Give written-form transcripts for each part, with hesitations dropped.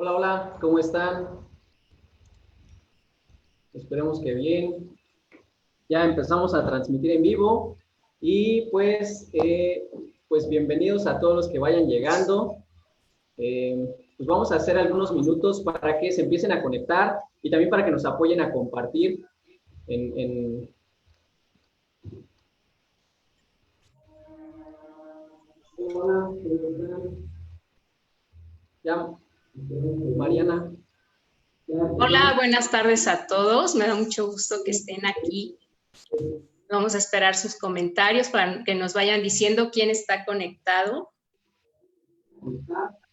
Hola, hola, ¿cómo están? Esperemos que bien. Ya empezamos a transmitir en vivo y pues bienvenidos a todos los que vayan llegando. Pues vamos a hacer algunos minutos para que se empiecen a conectar y también para que nos apoyen a compartir en Hola, ¿cómo están? Ya, Mariana. Hola, buenas tardes a todos. Me da mucho gusto que estén aquí. Vamos a esperar sus comentarios para que nos vayan diciendo quién está conectado.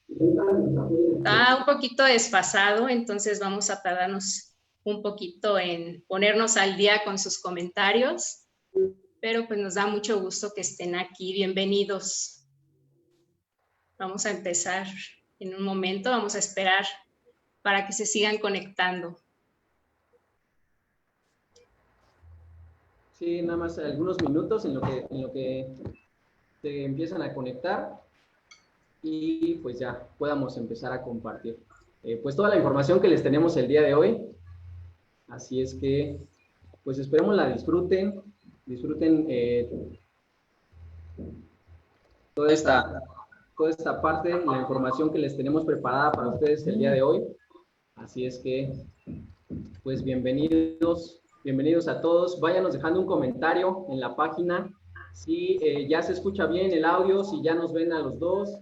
Está un poquito desfasado, entonces vamos a tardarnos un poquito en ponernos al día con sus comentarios, pero pues nos da mucho gusto que estén aquí. Bienvenidos. Vamos a empezar en un momento, vamos a esperar para que se sigan conectando. Sí, nada más algunos minutos en lo que se empiezan a conectar y pues ya podamos empezar a compartir pues toda la información que les tenemos el día de hoy. Así es que pues esperemos la disfruten toda esta parte, la información que les tenemos preparada para ustedes el día de hoy. Así es que pues bienvenidos a todos. Váyanos dejando un comentario en la página si ya se escucha bien el audio, si ya nos ven a los dos.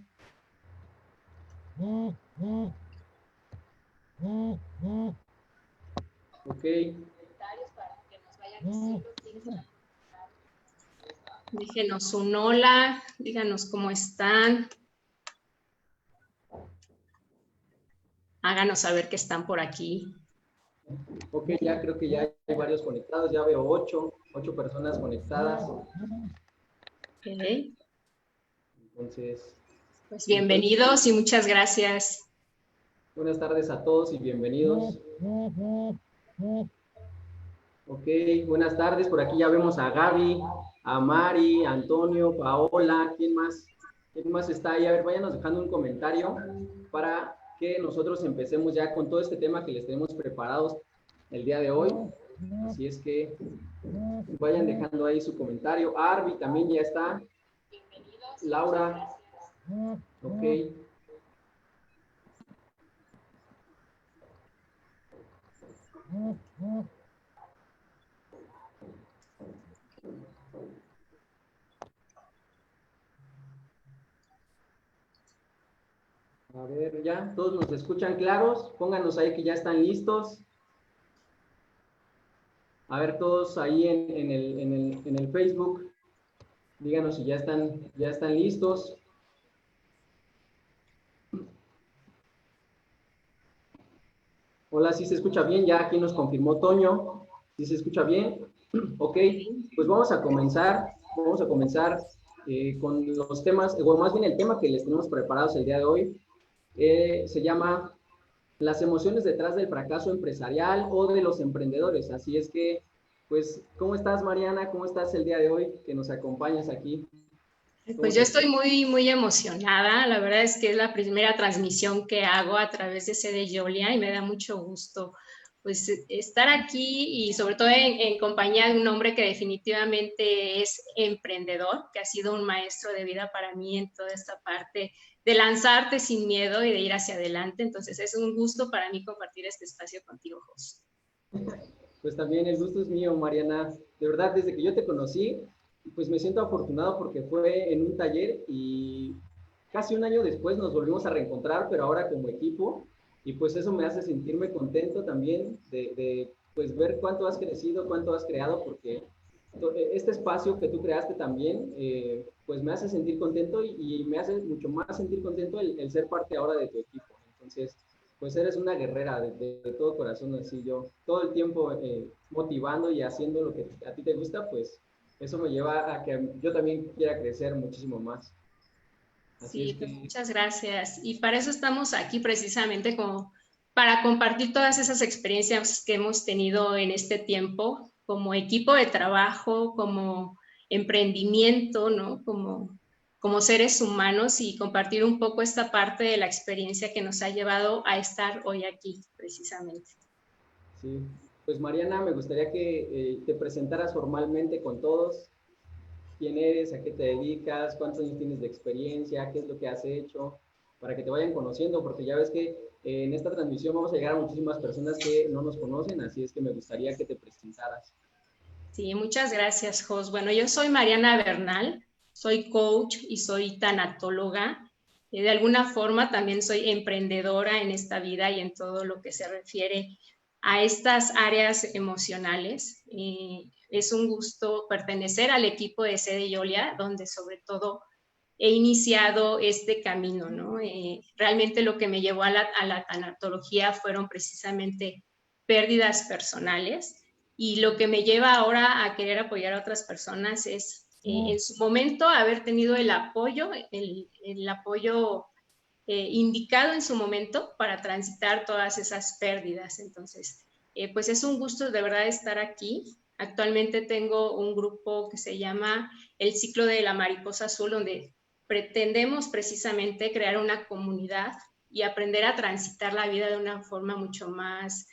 Ok. Díganos un hola, díganos cómo están. Háganos saber que están por aquí. Ok, ya creo que ya hay varios conectados, ya veo ocho personas conectadas. Okay. Entonces, pues bienvenidos y muchas gracias. Buenas tardes a todos y bienvenidos. Ok, buenas tardes, por aquí ya vemos a Gaby, a Mari, a Antonio, Paola, ¿quién más? ¿Quién más está ahí? A ver, váyanos dejando un comentario para que nosotros empecemos ya con todo este tema que les tenemos preparados el día de hoy. Así es que vayan dejando ahí su comentario. Arby también ya está. Laura. Ok. A ver, ya, todos nos escuchan claros. Pónganos ahí que ya están listos. A ver, todos ahí en el Facebook, díganos si ya están listos. Hola, ¿sí se escucha bien? Ya aquí nos confirmó Toño. ¿Sí se escucha bien? Ok, pues vamos a comenzar con los temas, o más bien el tema que les tenemos preparados el día de hoy. Se llama las emociones detrás del fracaso empresarial o de los emprendedores. Así es que, pues, ¿cómo estás, Mariana? ¿Cómo estás el día de hoy? Que nos acompañas aquí. Pues yo estoy muy emocionada. La verdad es que es la primera transmisión que hago a través de CD Jolia y me da mucho gusto pues estar aquí y sobre todo en compañía de un hombre que definitivamente es emprendedor, que ha sido un maestro de vida para mí en toda esta parte de lanzarte sin miedo y de ir hacia adelante. Entonces es un gusto para mí compartir este espacio contigo, Jos. Pues también el gusto es mío, Mariana. De verdad, desde que yo te conocí, pues me siento afortunado porque fue en un taller y casi un año después nos volvimos a reencontrar, pero ahora como equipo. Y pues eso me hace sentirme contento también de pues ver cuánto has crecido, cuánto has creado, porque este espacio que tú creaste también, pues me hace sentir contento y me hace mucho más sentir contento el ser parte ahora de tu equipo. Entonces, pues eres una guerrera de todo corazón, así yo, todo el tiempo motivando y haciendo lo que a ti te gusta, pues eso me lleva a que yo también quiera crecer muchísimo más. Así es Sí, que, pues muchas gracias. Y para eso estamos aquí precisamente como para compartir todas esas experiencias que hemos tenido en este tiempo como equipo de trabajo, como emprendimiento, ¿no? Como como seres humanos y compartir un poco esta parte de la experiencia que nos ha llevado a estar hoy aquí, precisamente. Sí, pues Mariana, me gustaría que te presentaras formalmente con todos. ¿Quién eres? ¿A qué te dedicas? ¿Cuántos años tienes de experiencia? ¿Qué es lo que has hecho? Para que te vayan conociendo, porque ya ves que en esta transmisión vamos a llegar a muchísimas personas que no nos conocen, así es que me gustaría que te presentaras. Sí, muchas gracias, Jos. Bueno, yo soy Mariana Bernal, soy coach y soy tanatóloga. De alguna forma también soy emprendedora en esta vida y en todo lo que se refiere a estas áreas emocionales. Es un gusto pertenecer al equipo de Sede Yolia, donde sobre todo he iniciado este camino, ¿no? Realmente lo que me llevó a la tanatología fueron precisamente pérdidas personales y lo que me lleva ahora a querer apoyar a otras personas es en su momento haber tenido el apoyo, el apoyo indicado en su momento para transitar todas esas pérdidas. Entonces, pues es un gusto de verdad estar aquí. Actualmente tengo un grupo que se llama El Ciclo de la Mariposa Azul, donde pretendemos precisamente crear una comunidad y aprender a transitar la vida de una forma mucho más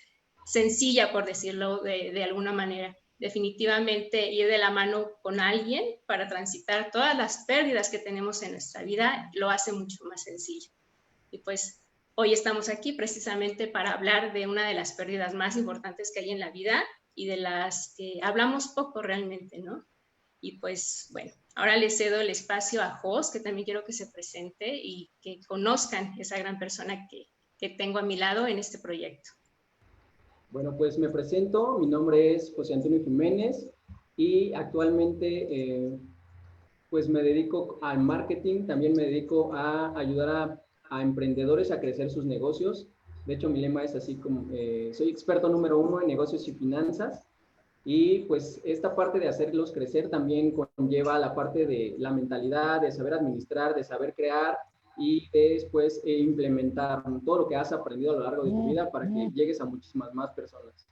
sencilla, por decirlo de alguna manera. Definitivamente ir de la mano con alguien para transitar todas las pérdidas que tenemos en nuestra vida lo hace mucho más sencillo. Y pues hoy estamos aquí precisamente para hablar de una de las pérdidas más importantes que hay en la vida y de las que hablamos poco realmente, ¿no? Y pues bueno, ahora le cedo el espacio a Jos, que también quiero que se presente y que conozcan esa gran persona que tengo a mi lado en este proyecto. Bueno, pues me presento, mi nombre es José Antonio Jiménez y actualmente pues me dedico al marketing, también me dedico a ayudar a emprendedores a crecer sus negocios. De hecho, mi lema es así como, soy experto número 1 en negocios y finanzas. Y pues esta parte de hacerlos crecer también conlleva la parte de la mentalidad, de saber administrar, de saber crear y después implementar todo lo que has aprendido a lo largo de tu vida para que llegues a muchísimas más personas.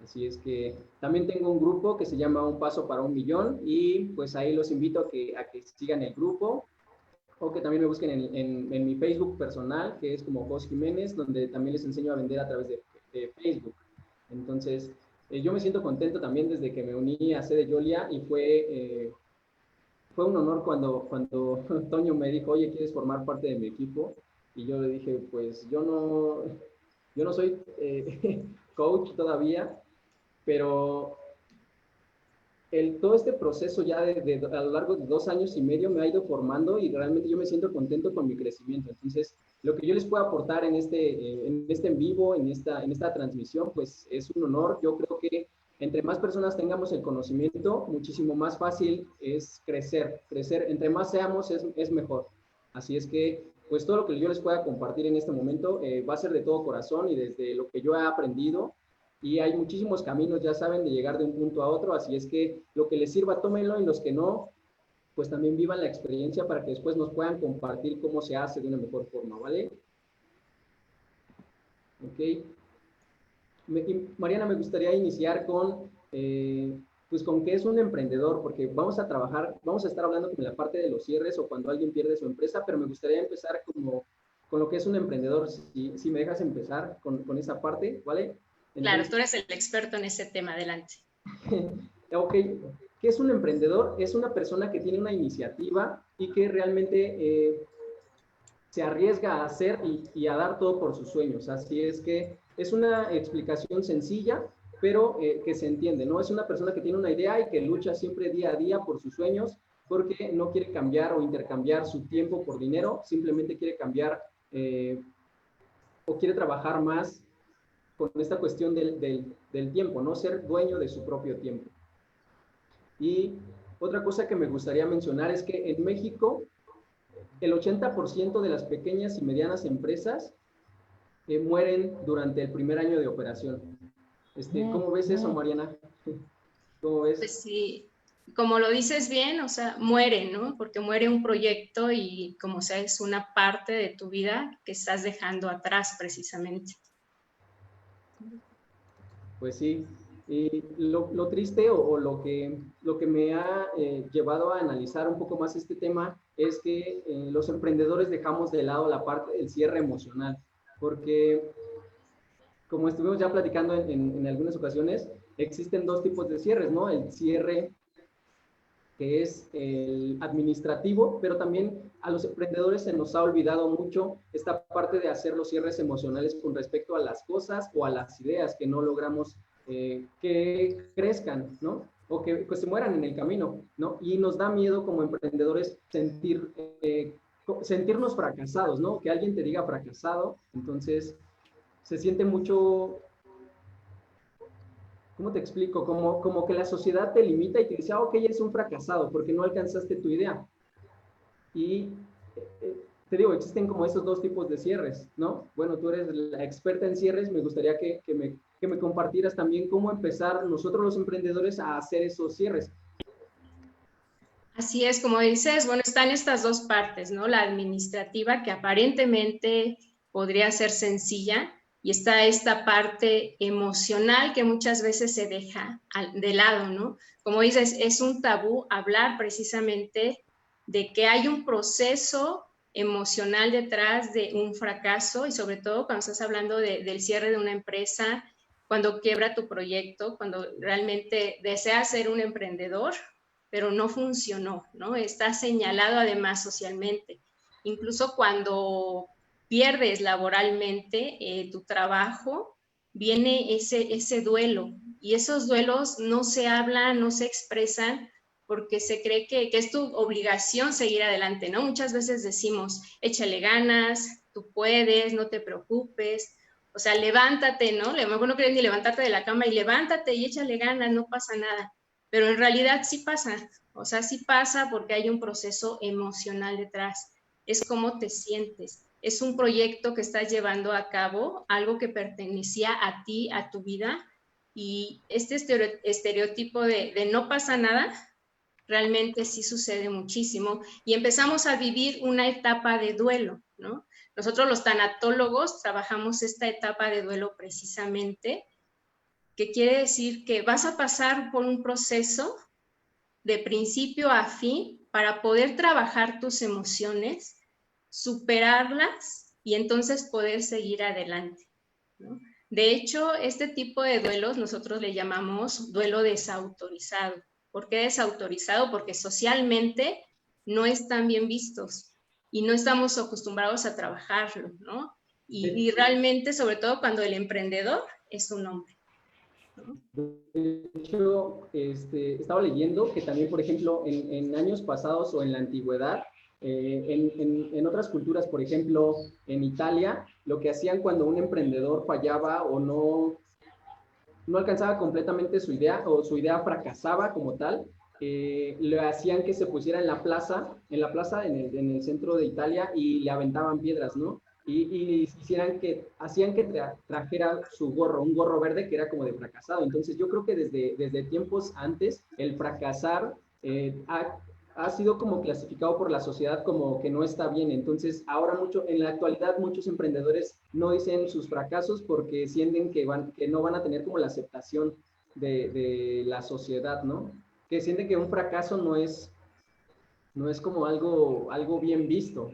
Así es que también tengo un grupo que se llama Un Paso para un Millón y pues ahí los invito a que sigan el grupo o que también me busquen en mi Facebook personal, que es como Jos Jiménez, donde también les enseño a vender a través de Facebook. Entonces, yo me siento contento también desde que me uní a Sede Yolia y fue un honor cuando Toño me dijo, oye, ¿quieres formar parte de mi equipo? Y yo le dije, pues yo no soy coach todavía, pero todo este proceso ya a lo largo de 2 años y medio me ha ido formando y realmente yo me siento contento con mi crecimiento. Entonces, lo que yo les puedo aportar en este en vivo, en esta transmisión, pues es un honor. Yo creo que entre más personas tengamos el conocimiento, muchísimo más fácil es crecer. Crecer, entre más seamos, es mejor. Así es que, pues todo lo que yo les pueda compartir en este momento va a ser de todo corazón y desde lo que yo he aprendido y hay muchísimos caminos, ya saben, de llegar de un punto a otro, así es que lo que les sirva, tómenlo y los que no, pues también vivan la experiencia para que después nos puedan compartir cómo se hace de una mejor forma, ¿vale? Ok. Mariana, me gustaría iniciar pues con qué es un emprendedor, porque vamos a estar hablando como la parte de los cierres o cuando alguien pierde su empresa, pero me gustaría empezar como con lo que es un emprendedor, si me dejas empezar con esa parte, ¿vale? Claro, Entonces, tú eres el experto en ese tema, adelante. Ok, ¿qué es un emprendedor? Es una persona que tiene una iniciativa y que realmente se arriesga a hacer y a dar todo por sus sueños. Así es que es una explicación sencilla, pero que se entiende, ¿no? Es una persona que tiene una idea y que lucha siempre día a día por sus sueños porque no quiere cambiar o intercambiar su tiempo por dinero, simplemente quiere cambiar o quiere trabajar más con esta cuestión del tiempo, ¿no? Ser dueño de su propio tiempo. Y otra cosa que me gustaría mencionar es que en México el 80% de las pequeñas y medianas empresas mueren durante el primer año de operación. ¿Cómo ves eso, Mariana? ¿Cómo ves? Pues sí, como lo dices bien, o sea, muere, ¿no? Porque muere un proyecto y como sea, es una parte de tu vida que estás dejando atrás precisamente. Pues sí, y lo triste o lo que me ha llevado a analizar un poco más este tema es que los emprendedores dejamos de lado la parte del cierre emocional, porque como estuvimos ya platicando en algunas ocasiones, existen dos tipos de cierres, ¿no? El cierre que es el administrativo, pero también a los emprendedores se nos ha olvidado mucho esta parte de hacer los cierres emocionales con respecto a las cosas o a las ideas que no logramos que crezcan, ¿no? O que pues, se mueran en el camino, ¿no? Y nos da miedo como emprendedores sentirnos fracasados, ¿no? Que alguien te diga fracasado, entonces se siente mucho, ¿cómo te explico? Como que la sociedad te limita y te dice, ah, ok, eres un fracasado porque no alcanzaste tu idea. Y te digo, existen como esos dos tipos de cierres, ¿no? Bueno, tú eres la experta en cierres, me gustaría que me compartieras también cómo empezar nosotros los emprendedores a hacer esos cierres. Así es, como dices, bueno, están estas dos partes, ¿no? La administrativa, que aparentemente podría ser sencilla, y está esta parte emocional que muchas veces se deja de lado, ¿no? Como dices, es un tabú hablar precisamente de que hay un proceso emocional detrás de un fracaso, y sobre todo cuando estás hablando del cierre de una empresa, cuando quiebra tu proyecto, cuando realmente deseas ser un emprendedor, pero no funcionó, ¿no? Está señalado además socialmente. Incluso cuando pierdes laboralmente tu trabajo, viene ese duelo, y esos duelos no se hablan, no se expresan, porque se cree que es tu obligación seguir adelante, ¿no? Muchas veces decimos, échale ganas, tú puedes, no te preocupes, o sea, levántate, ¿no? A lo mejor no quieres ni levantarte de la cama, y levántate y échale ganas, no pasa nada. Pero en realidad sí pasa, o sea, sí pasa porque hay un proceso emocional detrás. Es cómo te sientes. Es un proyecto que estás llevando a cabo, algo que pertenecía a ti, a tu vida, y este estereotipo de no pasa nada, realmente sí sucede muchísimo, y empezamos a vivir una etapa de duelo, ¿no? Nosotros los tanatólogos trabajamos esta etapa de duelo precisamente, que quiere decir que vas a pasar por un proceso de principio a fin para poder trabajar tus emociones, superarlas y entonces poder seguir adelante, ¿no? De hecho, este tipo de duelos nosotros le llamamos duelo desautorizado. ¿Por qué desautorizado? Porque socialmente no están bien vistos y no estamos acostumbrados a trabajarlo, ¿no? Y realmente, sobre todo cuando el emprendedor es un hombre, ¿no? De hecho, estaba leyendo que también, por ejemplo, en años pasados o en la antigüedad, en otras culturas, por ejemplo, en Italia, lo que hacían cuando un emprendedor fallaba o no alcanzaba completamente su idea o su idea fracasaba como tal, le hacían que se pusiera en la plaza, en el centro de Italia, y le aventaban piedras, ¿no? Y hacían que trajera su gorro, un gorro verde que era como de fracasado. Entonces yo creo que desde tiempos antes el fracasar ha sido como clasificado por la sociedad como que no está bien. Entonces ahora en la actualidad muchos emprendedores no dicen sus fracasos porque sienten que no van a tener como la aceptación de la sociedad, ¿no? Que sienten que un fracaso no es como algo bien visto.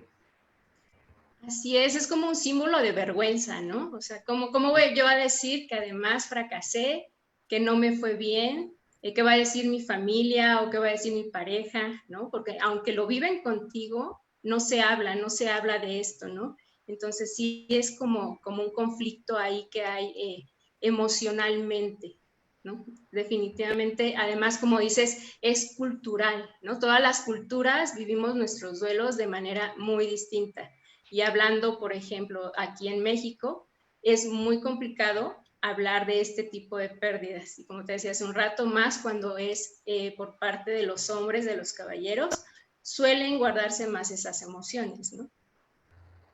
Así es como un símbolo de vergüenza, ¿no? O sea, ¿cómo voy yo a decir que además fracasé, que no me fue bien? ¿Qué va a decir mi familia o qué va a decir mi pareja, ¿no? Porque aunque lo viven contigo, no se habla de esto, ¿no? Entonces sí es como un conflicto ahí que hay emocionalmente, ¿no? Definitivamente, además, como dices, es cultural, ¿no? Todas las culturas vivimos nuestros duelos de manera muy distinta. Y hablando, por ejemplo, aquí en México, es muy complicado hablar de este tipo de pérdidas. Y como te decía hace un rato, más cuando es por parte de los hombres, de los caballeros, suelen guardarse más esas emociones, ¿no?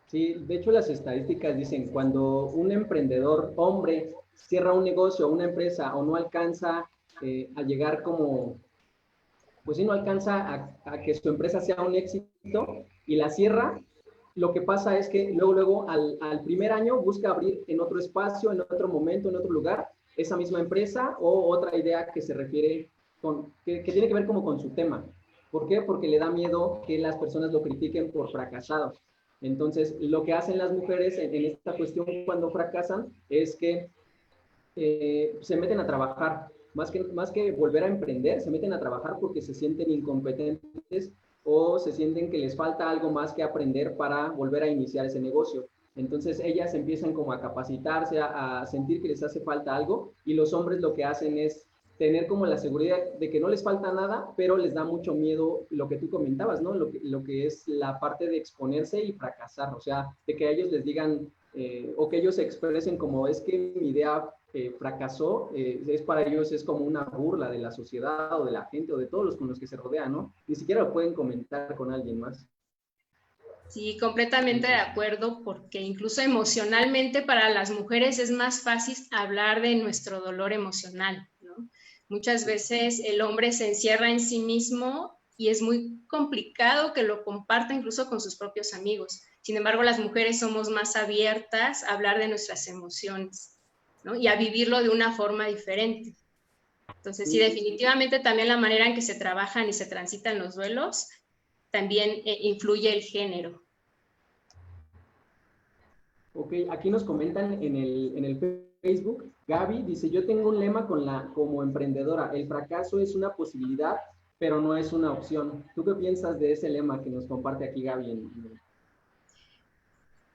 Sí, de hecho las estadísticas dicen cuando un emprendedor hombre cierra un negocio o una empresa o no alcanza a llegar como, pues sí, no alcanza a que su empresa sea un éxito y la cierra, lo que pasa es que luego al primer año busca abrir en otro espacio, en otro momento, en otro lugar, esa misma empresa o otra idea que se refiere que tiene que ver como con su tema. ¿Por qué? Porque le da miedo que las personas lo critiquen por fracasado. Entonces, lo que hacen las mujeres en esta cuestión cuando fracasan es que se meten a trabajar. Más que volver a emprender, se meten a trabajar porque se sienten incompetentes o se sienten que les falta algo más que aprender para volver a iniciar ese negocio. Entonces ellas empiezan como a capacitarse, a sentir que les hace falta algo, y los hombres lo que hacen es tener como la seguridad de que no les falta nada, pero les da mucho miedo lo que tú comentabas, ¿no? Lo que es la parte de exponerse y fracasar, o sea, de que a ellos les digan o que ellos se expresen como es que mi idea fracasó, es para ellos es como una burla de la sociedad o de la gente o de todos los con los que se rodean, ¿no? Ni siquiera lo pueden comentar con alguien más. Sí, completamente de acuerdo, porque incluso emocionalmente para las mujeres es más fácil hablar de nuestro dolor emocional, ¿no? Muchas veces el hombre se encierra en sí mismo y es muy complicado que lo comparta incluso con sus propios amigos. Sin embargo, las mujeres somos más abiertas a hablar de nuestras emociones, ¿no? Y a vivirlo de una forma diferente. Entonces, sí, definitivamente también la manera en que se trabajan y se transitan los duelos también influye el género. Ok, aquí nos comentan en el Facebook, Gaby dice, yo tengo un lema como emprendedora, el fracaso es una posibilidad, pero no es una opción. ¿Tú qué piensas de ese lema que nos comparte aquí Gaby?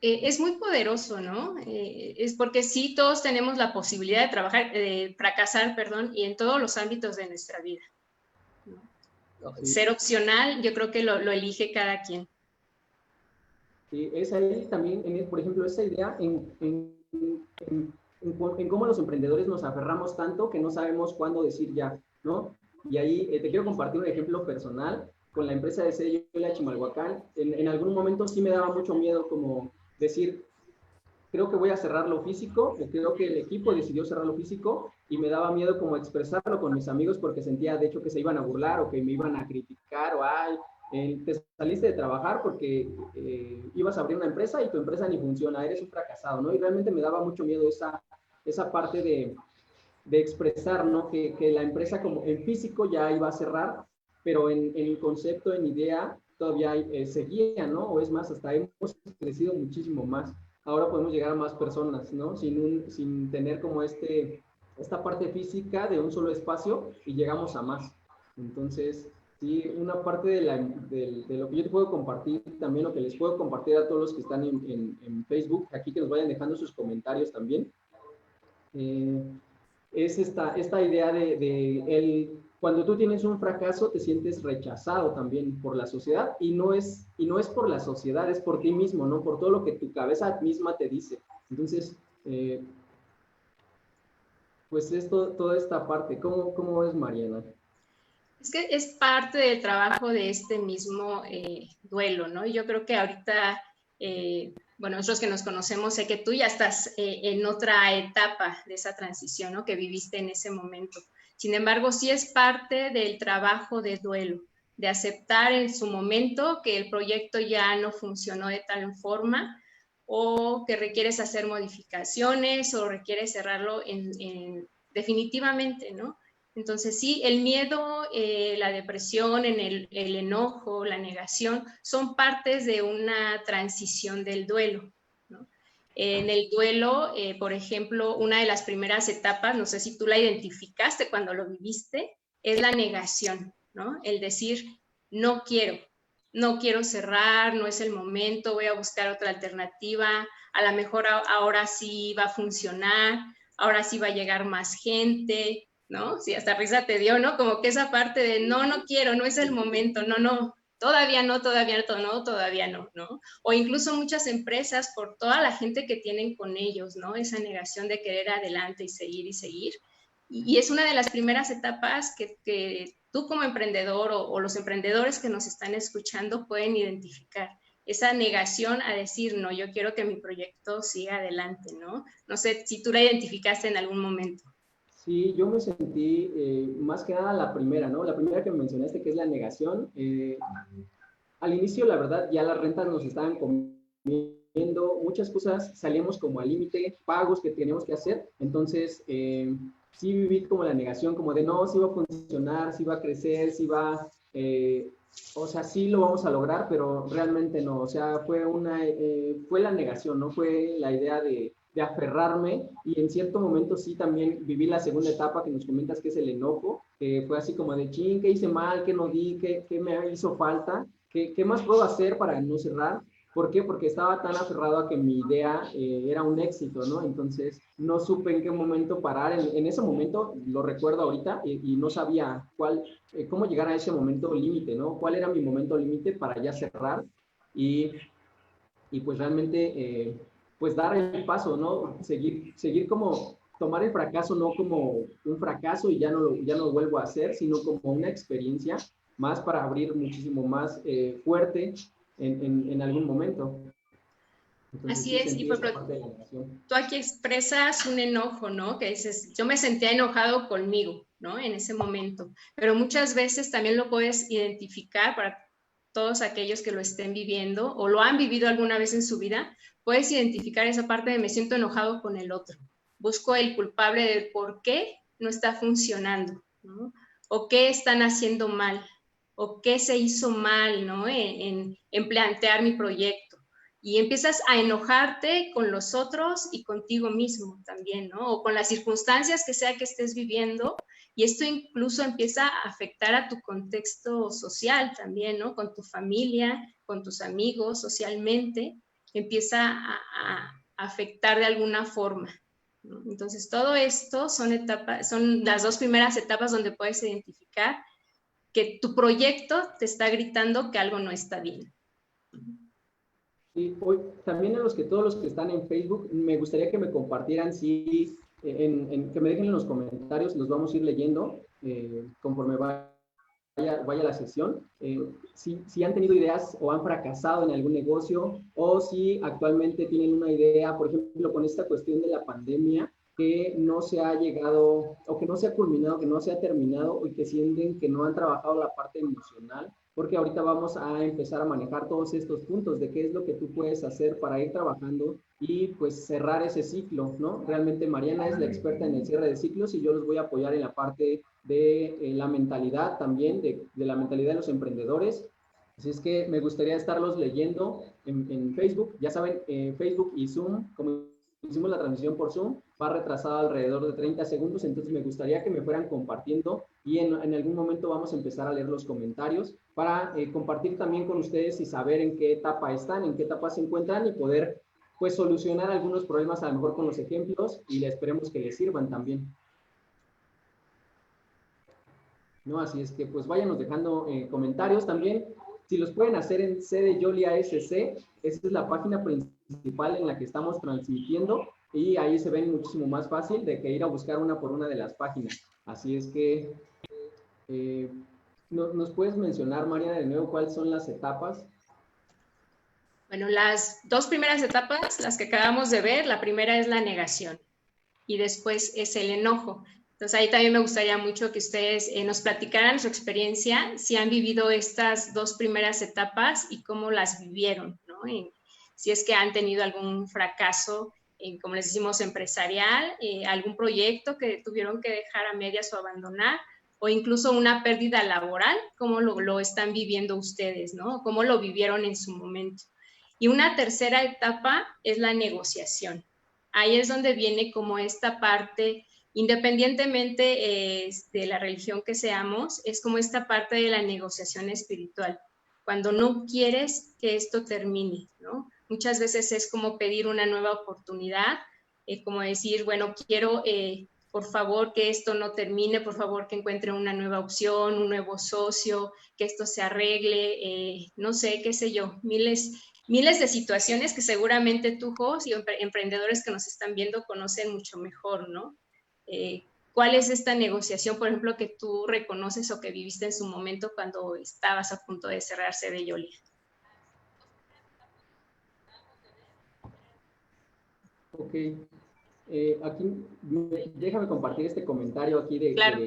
Es muy poderoso, ¿no? Es porque sí, todos tenemos la posibilidad de trabajar, de fracasar, perdón, y en todos los ámbitos de nuestra vida, ¿no? Sí. Ser opcional, yo creo que lo elige cada quien. Es ahí también, por ejemplo, esa idea en cómo los emprendedores nos aferramos tanto que no sabemos cuándo decir ya, ¿no? Y ahí te quiero compartir un ejemplo personal con la empresa de sello La Chimalhuacán. En algún momento sí me daba mucho miedo como decir, creo que voy a cerrar lo físico, o creo que el equipo decidió cerrar lo físico, y me daba miedo como expresarlo con mis amigos porque sentía de hecho que se iban a burlar o que me iban a criticar o ay, te saliste de trabajar porque ibas a abrir una empresa y tu empresa ni funciona, eres un fracasado, ¿no? Y realmente me daba mucho miedo esa parte de expresar, ¿no? Que la empresa como en físico ya iba a cerrar, pero en el concepto, en idea, todavía seguía, ¿no? O es más, hasta hemos crecido muchísimo más. Ahora podemos llegar a más personas, ¿no? Sin tener como esta parte física de un solo espacio y llegamos a más. Entonces, sí, una parte de lo que yo te puedo compartir, también lo que les puedo compartir a todos los que están en Facebook, aquí que nos vayan dejando sus comentarios también, es esta idea cuando tú tienes un fracaso te sientes rechazado también por la sociedad y no es por la sociedad, es por ti mismo, ¿no? Por todo lo que tu cabeza misma te dice. Entonces, pues es toda esta parte. ¿Cómo es, Mariana? Es que es parte del trabajo de este mismo duelo, ¿no? Y yo creo que ahorita, bueno, nosotros que nos conocemos, sé que tú ya estás en otra etapa de esa transición, ¿no? Que viviste en ese momento. Sin embargo, sí es parte del trabajo de duelo, de aceptar en su momento que el proyecto ya no funcionó de tal forma o que requieres hacer modificaciones o requieres cerrarlo definitivamente, ¿no? Entonces, sí, el miedo, la depresión, el enojo, la negación, son partes de una transición del duelo, ¿no? En el duelo, por ejemplo, una de las primeras etapas, no sé si tú la identificaste cuando lo viviste, es la negación, ¿no? El decir, no quiero cerrar, no es el momento, voy a buscar otra alternativa, a lo mejor ahora sí va a funcionar, ahora sí va a llegar más gente, ¿no? Sí, hasta risa te dio, ¿no? Como que esa parte de no quiero, no es el momento, no, todavía no, todavía no, ¿no? O incluso muchas empresas por toda la gente que tienen con ellos, ¿no? Esa negación de querer adelante y seguir y seguir. Y es una de las primeras etapas que tú como emprendedor o los emprendedores que nos están escuchando pueden identificar. Esa negación a decir, no, yo quiero que mi proyecto siga adelante, ¿no? No sé si tú la identificaste en algún momento. Sí, yo me sentí más que nada la primera, ¿no? La primera que me mencionaste, que es la negación. Al inicio, la verdad, ya las rentas nos estaban comiendo, muchas cosas salíamos como al límite, pagos que teníamos que hacer. Entonces, sí viví como la negación, como de no, si va a funcionar, si va a crecer, si va o sea, sí lo vamos a lograr, pero realmente no. O sea, fue la negación, ¿no? Fue la idea de aferrarme y en cierto momento sí también viví la segunda etapa que nos comentas, que es el enojo, que fue así como de, ching, ¿qué hice mal? ¿Qué no di? ¿Qué me hizo falta? ¿Qué más puedo hacer para no cerrar? ¿Por qué? Porque estaba tan aferrado a que mi idea era un éxito, ¿no? Entonces no supe en qué momento parar. En ese momento, lo recuerdo ahorita, y no sabía cómo llegar a ese momento límite, ¿no? ¿Cuál era mi momento límite para ya cerrar? Y, y pues realmente, pues dar el paso, ¿no? Seguir como, tomar el fracaso no como un fracaso y ya no lo vuelvo a hacer, sino como una experiencia más para abrir muchísimo más fuerte en algún momento. Entonces Así sí es, y sentí por esa ejemplo, parte de la emoción. tú aquí expresas un enojo, ¿no? Que dices, yo me sentía enojado conmigo, ¿no? En ese momento. Pero muchas veces también lo puedes identificar para todos aquellos que lo estén viviendo o lo han vivido alguna vez en su vida, puedes identificar esa parte de me siento enojado con el otro. Busco el culpable del por qué no está funcionando, ¿no? O qué están haciendo mal, o qué se hizo mal, ¿no? En plantear mi proyecto y empiezas a enojarte con los otros y contigo mismo también, ¿no? O con las circunstancias que sea que estés viviendo, y esto incluso empieza a afectar a tu contexto social también, ¿no? Con tu familia, con tus amigos, socialmente, empieza a afectar de alguna forma, ¿no? Entonces, todo esto son las dos primeras etapas donde puedes identificar que tu proyecto te está gritando que algo no está bien. Y hoy, también todos los que están en Facebook, me gustaría que me compartieran, si, que me dejen en los comentarios, los vamos a ir leyendo conforme vaya la sesión, si han tenido ideas o han fracasado en algún negocio, o si actualmente tienen una idea, por ejemplo, con esta cuestión de la pandemia, que no se ha llegado, o que no se ha culminado, que no se ha terminado, y que sienten que no han trabajado la parte emocional, porque ahorita vamos a empezar a manejar todos estos puntos de qué es lo que tú puedes hacer para ir trabajando y pues cerrar ese ciclo, ¿no? Realmente Mariana es la experta en el cierre de ciclos y yo los voy a apoyar en la parte de la mentalidad también, de la mentalidad de los emprendedores. Así es que me gustaría estarlos leyendo en Facebook. Ya saben, Facebook y Zoom, como hicimos la transmisión por Zoom, va retrasada alrededor de 30 segundos, entonces me gustaría que me fueran compartiendo y en algún momento vamos a empezar a leer los comentarios para compartir también con ustedes y saber en qué etapa están, en qué etapa se encuentran y poder pues solucionar algunos problemas a lo mejor con los ejemplos y esperemos que les sirvan también. ¿No? Así es que pues váyanos dejando comentarios también. Si los pueden hacer en C de Yolia SC, esa es la página principal en la que estamos transmitiendo y ahí se ven muchísimo más fácil de que ir a buscar una por una de las páginas. Así es que ¿nos puedes mencionar, Mariana, de nuevo cuáles son las etapas? Bueno, las dos primeras etapas, las que acabamos de ver, la primera es la negación y después es el enojo. Entonces ahí también me gustaría mucho que ustedes nos platicaran su experiencia, si han vivido estas dos primeras etapas y cómo las vivieron, ¿no? Si es que han tenido algún fracaso, como les decimos, empresarial, algún proyecto que tuvieron que dejar a medias o abandonar, o incluso una pérdida laboral, cómo lo están viviendo ustedes, ¿no? Cómo lo vivieron en su momento. Y una tercera etapa es la negociación. Ahí es donde viene como esta parte, independientemente de la religión que seamos, es como esta parte de la negociación espiritual, cuando no quieres que esto termine, ¿no? Muchas veces es como pedir una nueva oportunidad, como decir, bueno, quiero, por favor, que esto no termine, por favor, que encuentre una nueva opción, un nuevo socio, que esto se arregle, no sé, qué sé yo, miles de situaciones que seguramente tú, Jos, y emprendedores que nos están viendo conocen mucho mejor, ¿no? ¿Cuál es esta negociación, por ejemplo, que tú reconoces o que viviste en su momento cuando estabas a punto de cerrarse de Yolia? Ok. Aquí, déjame compartir este comentario aquí Claro.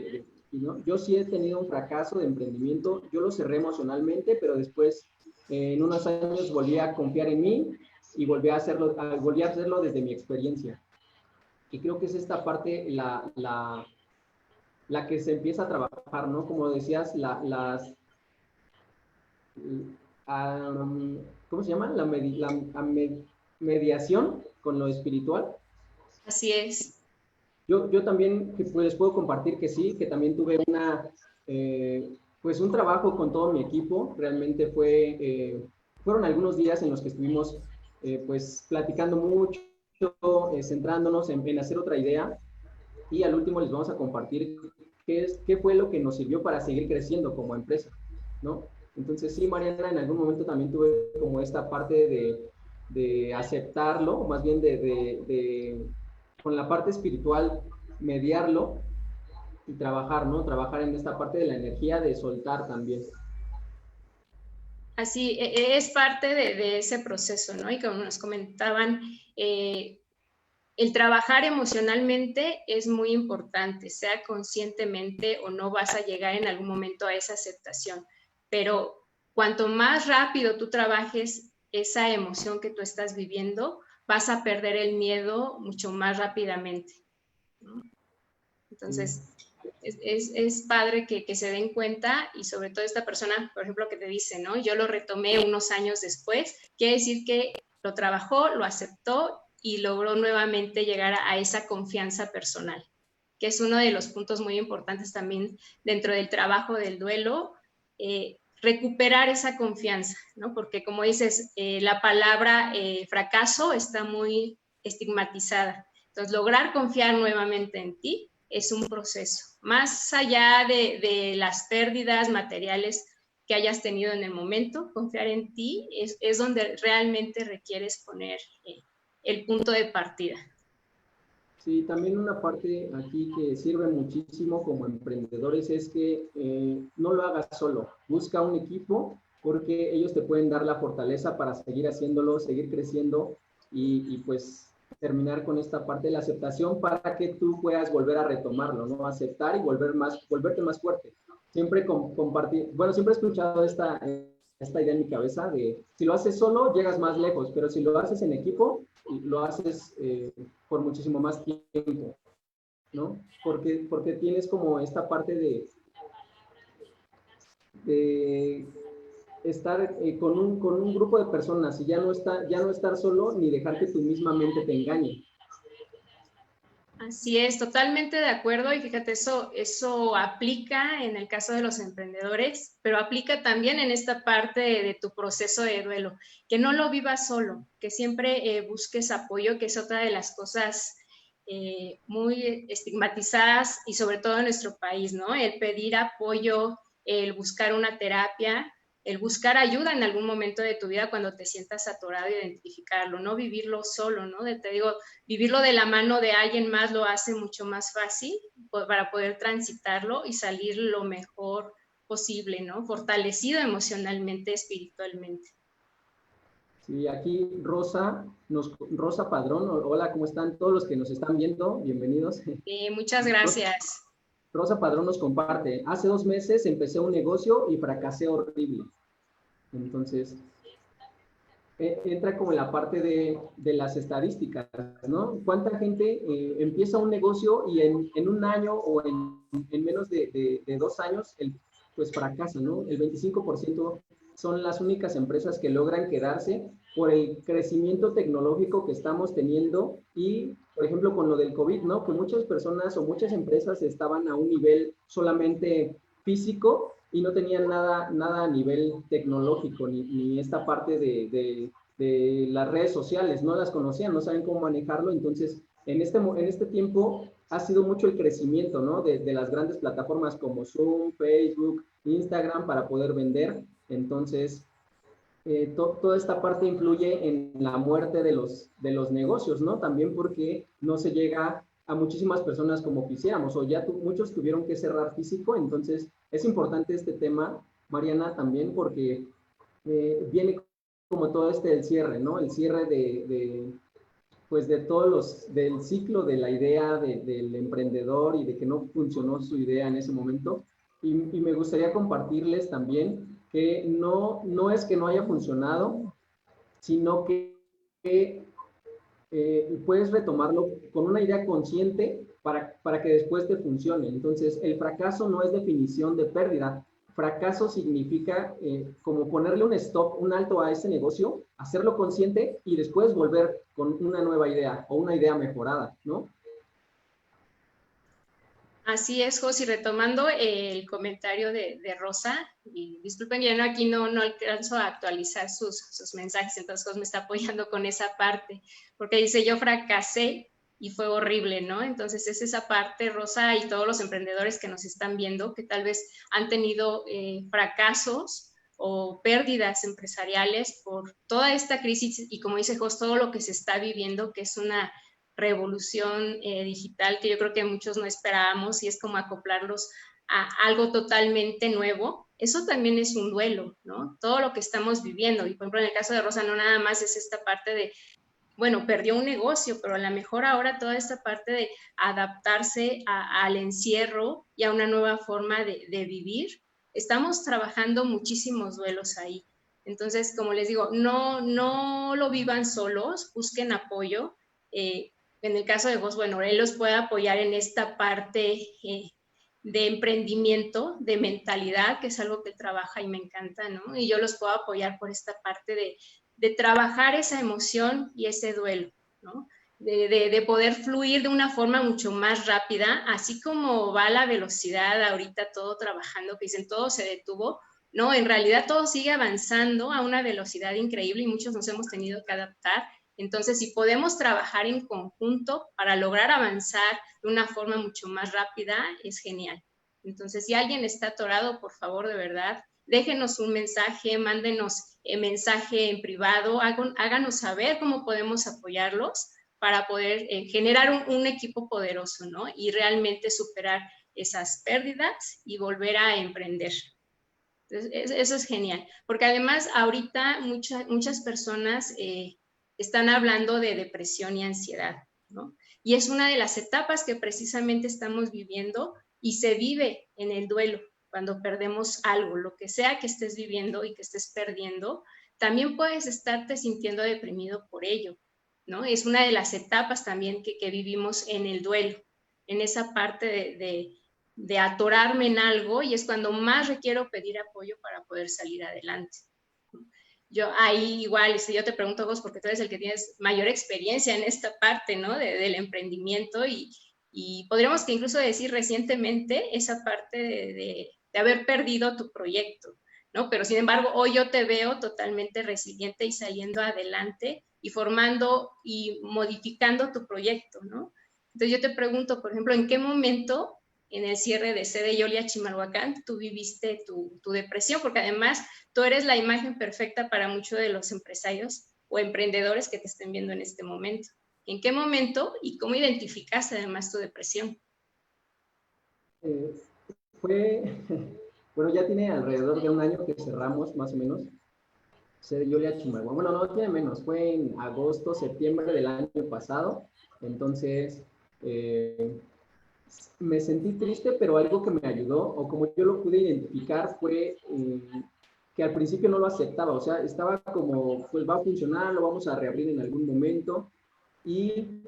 ¿no? Yo sí he tenido un fracaso de emprendimiento, yo lo cerré emocionalmente, pero después en unos años volví a confiar en mí y volví a hacerlo desde mi experiencia. Y creo que es esta parte la que se empieza a trabajar, ¿no? Como decías, ¿cómo se llama? Mediación con lo espiritual. Así es. Yo también pues, les puedo compartir que sí, que también tuve pues un trabajo con todo mi equipo. Realmente fueron algunos días en los que estuvimos pues platicando mucho, centrándonos en hacer otra idea, y al último les vamos a compartir qué fue lo que nos sirvió para seguir creciendo como empresa, ¿no? Entonces sí, Mariana, en algún momento también tuve como esta parte de aceptarlo, más bien con la parte espiritual, mediarlo y trabajar, ¿no? Trabajar en esta parte de la energía, de soltar también. Así, es parte de ese proceso, ¿no? Y como nos comentaban, el trabajar emocionalmente es muy importante, sea conscientemente o no, vas a llegar en algún momento a esa aceptación, pero cuanto más rápido tú trabajes esa emoción que tú estás viviendo, vas a perder el miedo mucho más rápidamente, ¿no? Entonces, es padre que se den cuenta, y sobre todo esta persona, por ejemplo, que te dice, ¿no? Yo lo retomé unos años después, quiere decir que lo trabajó, lo aceptó y logró nuevamente llegar a esa confianza personal, que es uno de los puntos muy importantes también dentro del trabajo del duelo, recuperar esa confianza, ¿no? Porque como dices, la palabra fracaso está muy estigmatizada. Entonces, lograr confiar nuevamente en ti es un proceso. Más allá de las pérdidas materiales que hayas tenido en el momento, confiar en ti es donde realmente requieres poner el punto de partida. Sí, también una parte aquí que sirve muchísimo como emprendedores es que no lo hagas solo, busca un equipo, porque ellos te pueden dar la fortaleza para seguir haciéndolo, seguir creciendo y pues terminar con esta parte de la aceptación para que tú puedas volver a retomarlo, ¿no? Aceptar y volverte más fuerte. Siempre compartir, bueno, siempre he escuchado esta idea en mi cabeza de si lo haces solo llegas más lejos, pero si lo haces en equipo, lo haces por muchísimo más tiempo, ¿no? Porque tienes como esta parte de estar con un grupo de personas y ya no estar solo ni dejar que tu misma mente te engañe. Así es, totalmente de acuerdo, y fíjate, eso aplica en el caso de los emprendedores, pero aplica también en esta parte de tu proceso de duelo, que no lo vivas solo, que siempre busques apoyo, que es otra de las cosas muy estigmatizadas, y sobre todo en nuestro país, ¿no? El pedir apoyo, el buscar una terapia, el buscar ayuda en algún momento de tu vida cuando te sientas atorado, identificarlo, no vivirlo solo, ¿no? Te digo, vivirlo de la mano de alguien más lo hace mucho más fácil para poder transitarlo y salir lo mejor posible, ¿no? Fortalecido emocionalmente, espiritualmente. Sí, aquí Rosa Padrón, hola, ¿cómo están? Todos los que nos están viendo, bienvenidos. Muchas gracias. Rosa Padrón nos comparte, hace 2 meses empecé un negocio y fracasé horrible. Entonces, entra como en la parte de las estadísticas, ¿no? ¿Cuánta gente empieza un negocio y en un año o en menos de 2 años, pues fracasa, ¿no? El 25% son las únicas empresas que logran quedarse por el crecimiento tecnológico que estamos teniendo y, por ejemplo, con lo del COVID, ¿no? Que muchas personas o muchas empresas estaban a un nivel solamente físico y no tenían nada a nivel tecnológico, ni esta parte de las redes sociales, no las conocían, no saben cómo manejarlo. Entonces, en este tiempo ha sido mucho el crecimiento, ¿no? De las grandes plataformas como Zoom, Facebook, Instagram para poder vender. Entonces, toda esta parte influye en la muerte de los negocios, ¿no? También porque no se llega a muchísimas personas como quisiéramos, o ya muchos tuvieron que cerrar físico. Entonces es importante este tema, Mariana, también porque viene como todo el cierre, ¿no? El cierre pues de del ciclo de la idea del emprendedor y de que no funcionó su idea en ese momento. Y me gustaría compartirles también que no es que no haya funcionado, sino que puedes retomarlo con una idea consciente para que después te funcione. Entonces, el fracaso no es definición de pérdida, fracaso significa como ponerle un stop, un alto a ese negocio, hacerlo consciente y después volver con una nueva idea o una idea mejorada, ¿no? Así es, José, retomando el comentario de Rosa, y disculpen, ya no, aquí no alcanzo a actualizar sus mensajes, entonces José me está apoyando con esa parte, porque dice, yo fracasé y fue horrible, ¿no? Entonces es esa parte, Rosa, y todos los emprendedores que nos están viendo, que tal vez han tenido fracasos o pérdidas empresariales por toda esta crisis, y como dice José, todo lo que se está viviendo, que es una revolución digital que yo creo que muchos no esperábamos, y es como acoplarlos a algo totalmente nuevo. Eso también es un duelo, ¿no? Todo lo que estamos viviendo, y por ejemplo en el caso de Rosa no nada más es esta parte de, bueno, perdió un negocio, pero a lo mejor ahora toda esta parte de adaptarse al encierro y a una nueva forma de vivir. Estamos trabajando muchísimos duelos ahí. Entonces, como les digo, no lo vivan solos, busquen apoyo. En el caso de vos, bueno, él los puede apoyar en esta parte de emprendimiento, de mentalidad, que es algo que él trabaja y me encanta, ¿no? Y yo los puedo apoyar por esta parte de trabajar esa emoción y ese duelo, ¿no? De poder fluir de una forma mucho más rápida, así como va la velocidad ahorita todo trabajando, que dicen todo se detuvo, no, en realidad todo sigue avanzando a una velocidad increíble y muchos nos hemos tenido que adaptar. Entonces, si podemos trabajar en conjunto para lograr avanzar de una forma mucho más rápida, es genial. Entonces, si alguien está atorado, por favor, de verdad, déjenos un mensaje, mándenos mensaje en privado, háganos saber cómo podemos apoyarlos para poder generar un equipo poderoso, ¿no? Y realmente superar esas pérdidas y volver a emprender. Entonces, eso es genial, porque además ahorita muchas personas están hablando de depresión y ansiedad, ¿no? Y es una de las etapas que precisamente estamos viviendo y se vive en el duelo, cuando perdemos algo, lo que sea que estés viviendo y que estés perdiendo, también puedes estarte sintiendo deprimido por ello, ¿no? Es una de las etapas también que vivimos en el duelo, en esa parte de atorarme en algo, y es cuando más requiero pedir apoyo para poder salir adelante. Yo ahí igual, yo te pregunto vos, porque tú eres el que tienes mayor experiencia en esta parte, ¿no? Del emprendimiento, y podríamos que incluso decir recientemente esa parte de haber perdido tu proyecto, ¿no? Pero sin embargo, hoy yo te veo totalmente resiliente y saliendo adelante y formando y modificando tu proyecto, ¿no? Entonces yo te pregunto, por ejemplo, ¿en qué momento en el cierre de Sede Yolia Chimalhuacán tú viviste tu depresión? Porque además tú eres la imagen perfecta para muchos de los empresarios o emprendedores que te estén viendo en este momento. ¿En qué momento y cómo identificaste además tu depresión? Bueno, ya tiene alrededor de un año que cerramos, más o menos, Sede Yolia Chimalhuacán. Bueno, no tiene menos, fue en agosto, septiembre del año pasado. Entonces, me sentí triste, pero algo que me ayudó, o como yo lo pude identificar, fue que al principio no lo aceptaba. O sea, estaba como, pues va a funcionar, lo vamos a reabrir en algún momento. Y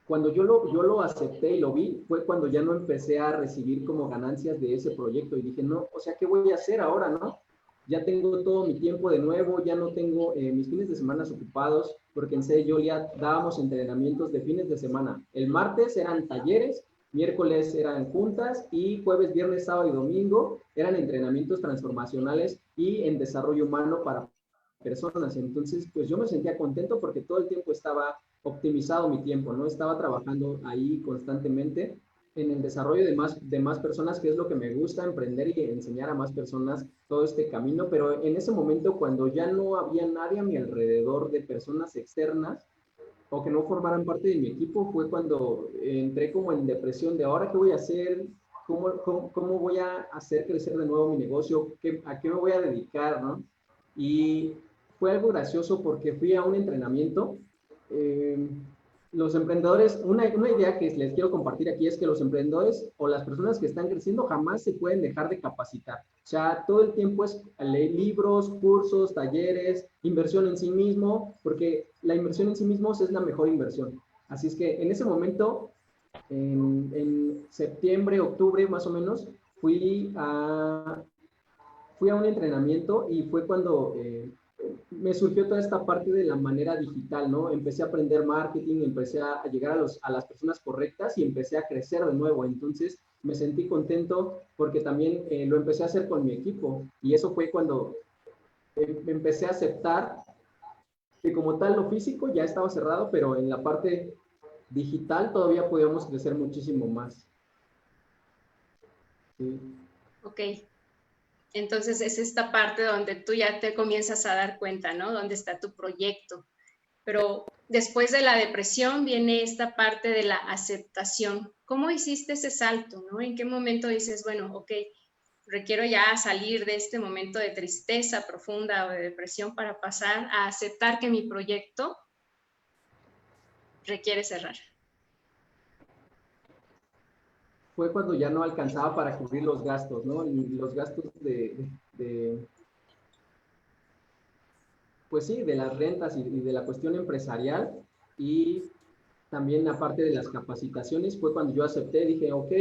cuando yo lo acepté y lo vi, fue cuando ya no empecé a recibir como ganancias de ese proyecto. Y dije, no, o sea, ¿qué voy a hacer ahora, no? Ya tengo todo mi tiempo de nuevo, ya no tengo mis fines de semana ocupados, porque en Sede Yolia dábamos entrenamientos de fines de semana. El martes eran talleres, miércoles eran juntas, y jueves, viernes, sábado y domingo eran entrenamientos transformacionales y en desarrollo humano para personas. Entonces, pues yo me sentía contento porque todo el tiempo estaba optimizado mi tiempo, ¿no? Estaba trabajando ahí constantemente en el desarrollo de más personas, que es lo que me gusta, emprender y enseñar a más personas todo este camino. Pero en ese momento, cuando ya no había nadie a mi alrededor de personas externas o que no formaran parte de mi equipo, fue cuando entré como en depresión de ahora qué voy a hacer, cómo voy a hacer crecer de nuevo mi negocio, a qué me voy a dedicar, ¿no? Y fue algo gracioso porque fui a un entrenamiento. Los emprendedores, una idea que les quiero compartir aquí es que los emprendedores o las personas que están creciendo jamás se pueden dejar de capacitar. O sea, todo el tiempo es leer libros, cursos, talleres, inversión en sí mismo, porque la inversión en sí mismo es la mejor inversión. Así es que en ese momento, en septiembre, octubre más o menos, fui a, fui a un entrenamiento y fue cuando me surgió toda esta parte de la manera digital, ¿no? Empecé a aprender marketing, empecé a llegar a las personas correctas y empecé a crecer de nuevo. Entonces me sentí contento porque también lo empecé a hacer con mi equipo y eso fue cuando empecé a aceptar que como tal lo físico ya estaba cerrado, pero en la parte digital todavía podíamos crecer muchísimo más. Sí. Ok. Entonces es esta parte donde tú ya te comienzas a dar cuenta, ¿no? Dónde está tu proyecto. Pero después de la depresión viene esta parte de la aceptación. ¿Cómo hiciste ese salto, no? ¿En qué momento dices, bueno, ok, requiero ya salir de este momento de tristeza profunda o de depresión para pasar a aceptar que mi proyecto requiere cerrar? Fue cuando ya no alcanzaba para cubrir los gastos, ¿no? Y los gastos pues sí, de las rentas y de la cuestión empresarial y también aparte de las capacitaciones fue cuando yo acepté, dije, ok,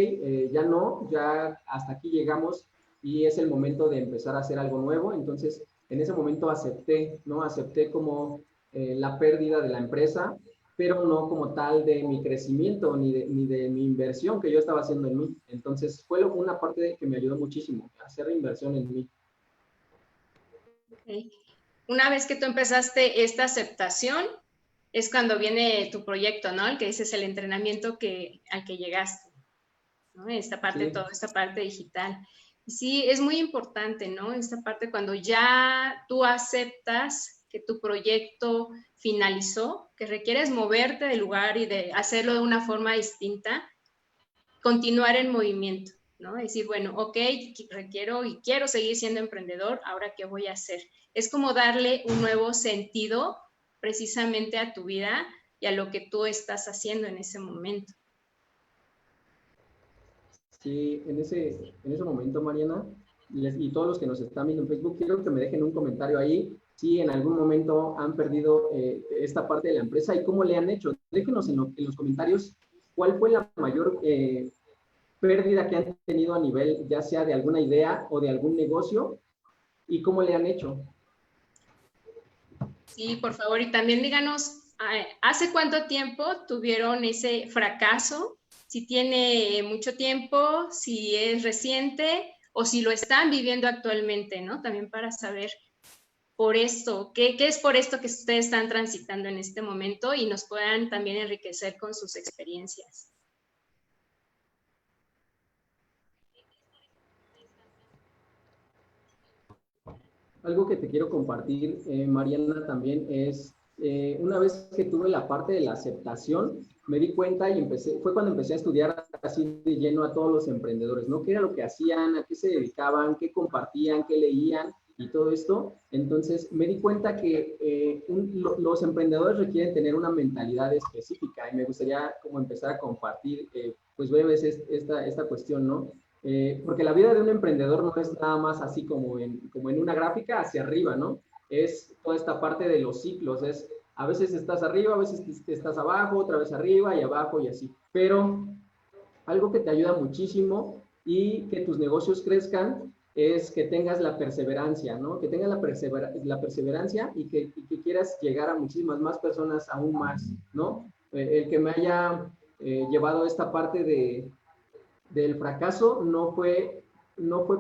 ya no, ya hasta aquí llegamos y es el momento de empezar a hacer algo nuevo. Entonces, en ese momento acepté, ¿no? Acepté como la pérdida de la empresa, pero no como tal de mi crecimiento ni de mi inversión que yo estaba haciendo en mí. Entonces, fue una parte que me ayudó muchísimo, hacer inversión en mí. Okay. Una vez que tú empezaste esta aceptación, es cuando viene tu proyecto, ¿no? El que dices el entrenamiento al que llegaste, ¿no? Esta parte, Sí. toda esta parte digital. Y sí, es muy importante, ¿no? Esta parte cuando ya tú aceptas que tu proyecto finalizó, que requieres moverte del lugar y de hacerlo de una forma distinta, continuar en movimiento, ¿no? Decir, bueno, ok, requiero y quiero seguir siendo emprendedor, ¿ahora qué voy a hacer? Es como darle un nuevo sentido precisamente a tu vida y a lo que tú estás haciendo en ese momento. Sí, en ese momento, Mariana, y todos los que nos están viendo en Facebook, quiero que me dejen un comentario ahí si en algún momento han perdido esta parte de la empresa y cómo le han hecho. Déjenos en los comentarios cuál fue la mayor pérdida que han tenido a nivel ya sea de alguna idea o de algún negocio y cómo le han hecho. Sí, por favor, y también díganos, ¿hace cuánto tiempo tuvieron ese fracaso? Si tiene mucho tiempo, si es reciente o si lo están viviendo actualmente, ¿no? También para saber por esto, ¿qué es por esto que ustedes están transitando en este momento y nos puedan también enriquecer con sus experiencias. Algo que te quiero compartir, Mariana, también es, una vez que tuve la parte de la aceptación, me di cuenta y fue cuando empecé a estudiar así de lleno a todos los emprendedores, ¿no? ¿Qué era lo que hacían, a qué se dedicaban, qué compartían, qué leían y todo esto? Entonces me di cuenta que los emprendedores requieren tener una mentalidad específica y me gustaría como empezar a compartir, pues breves esta cuestión, ¿no? Porque la vida de un emprendedor no es nada más así como en una gráfica hacia arriba, ¿no? Es toda esta parte de los ciclos, es a veces estás arriba, a veces estás abajo, otra vez arriba y abajo y así. Pero algo que te ayuda muchísimo y que tus negocios crezcan es que tengas la perseverancia, ¿no? Que tengas la perseverancia y que quieras llegar a muchísimas más personas aún más, ¿no? El que me haya llevado esta parte del fracaso no fue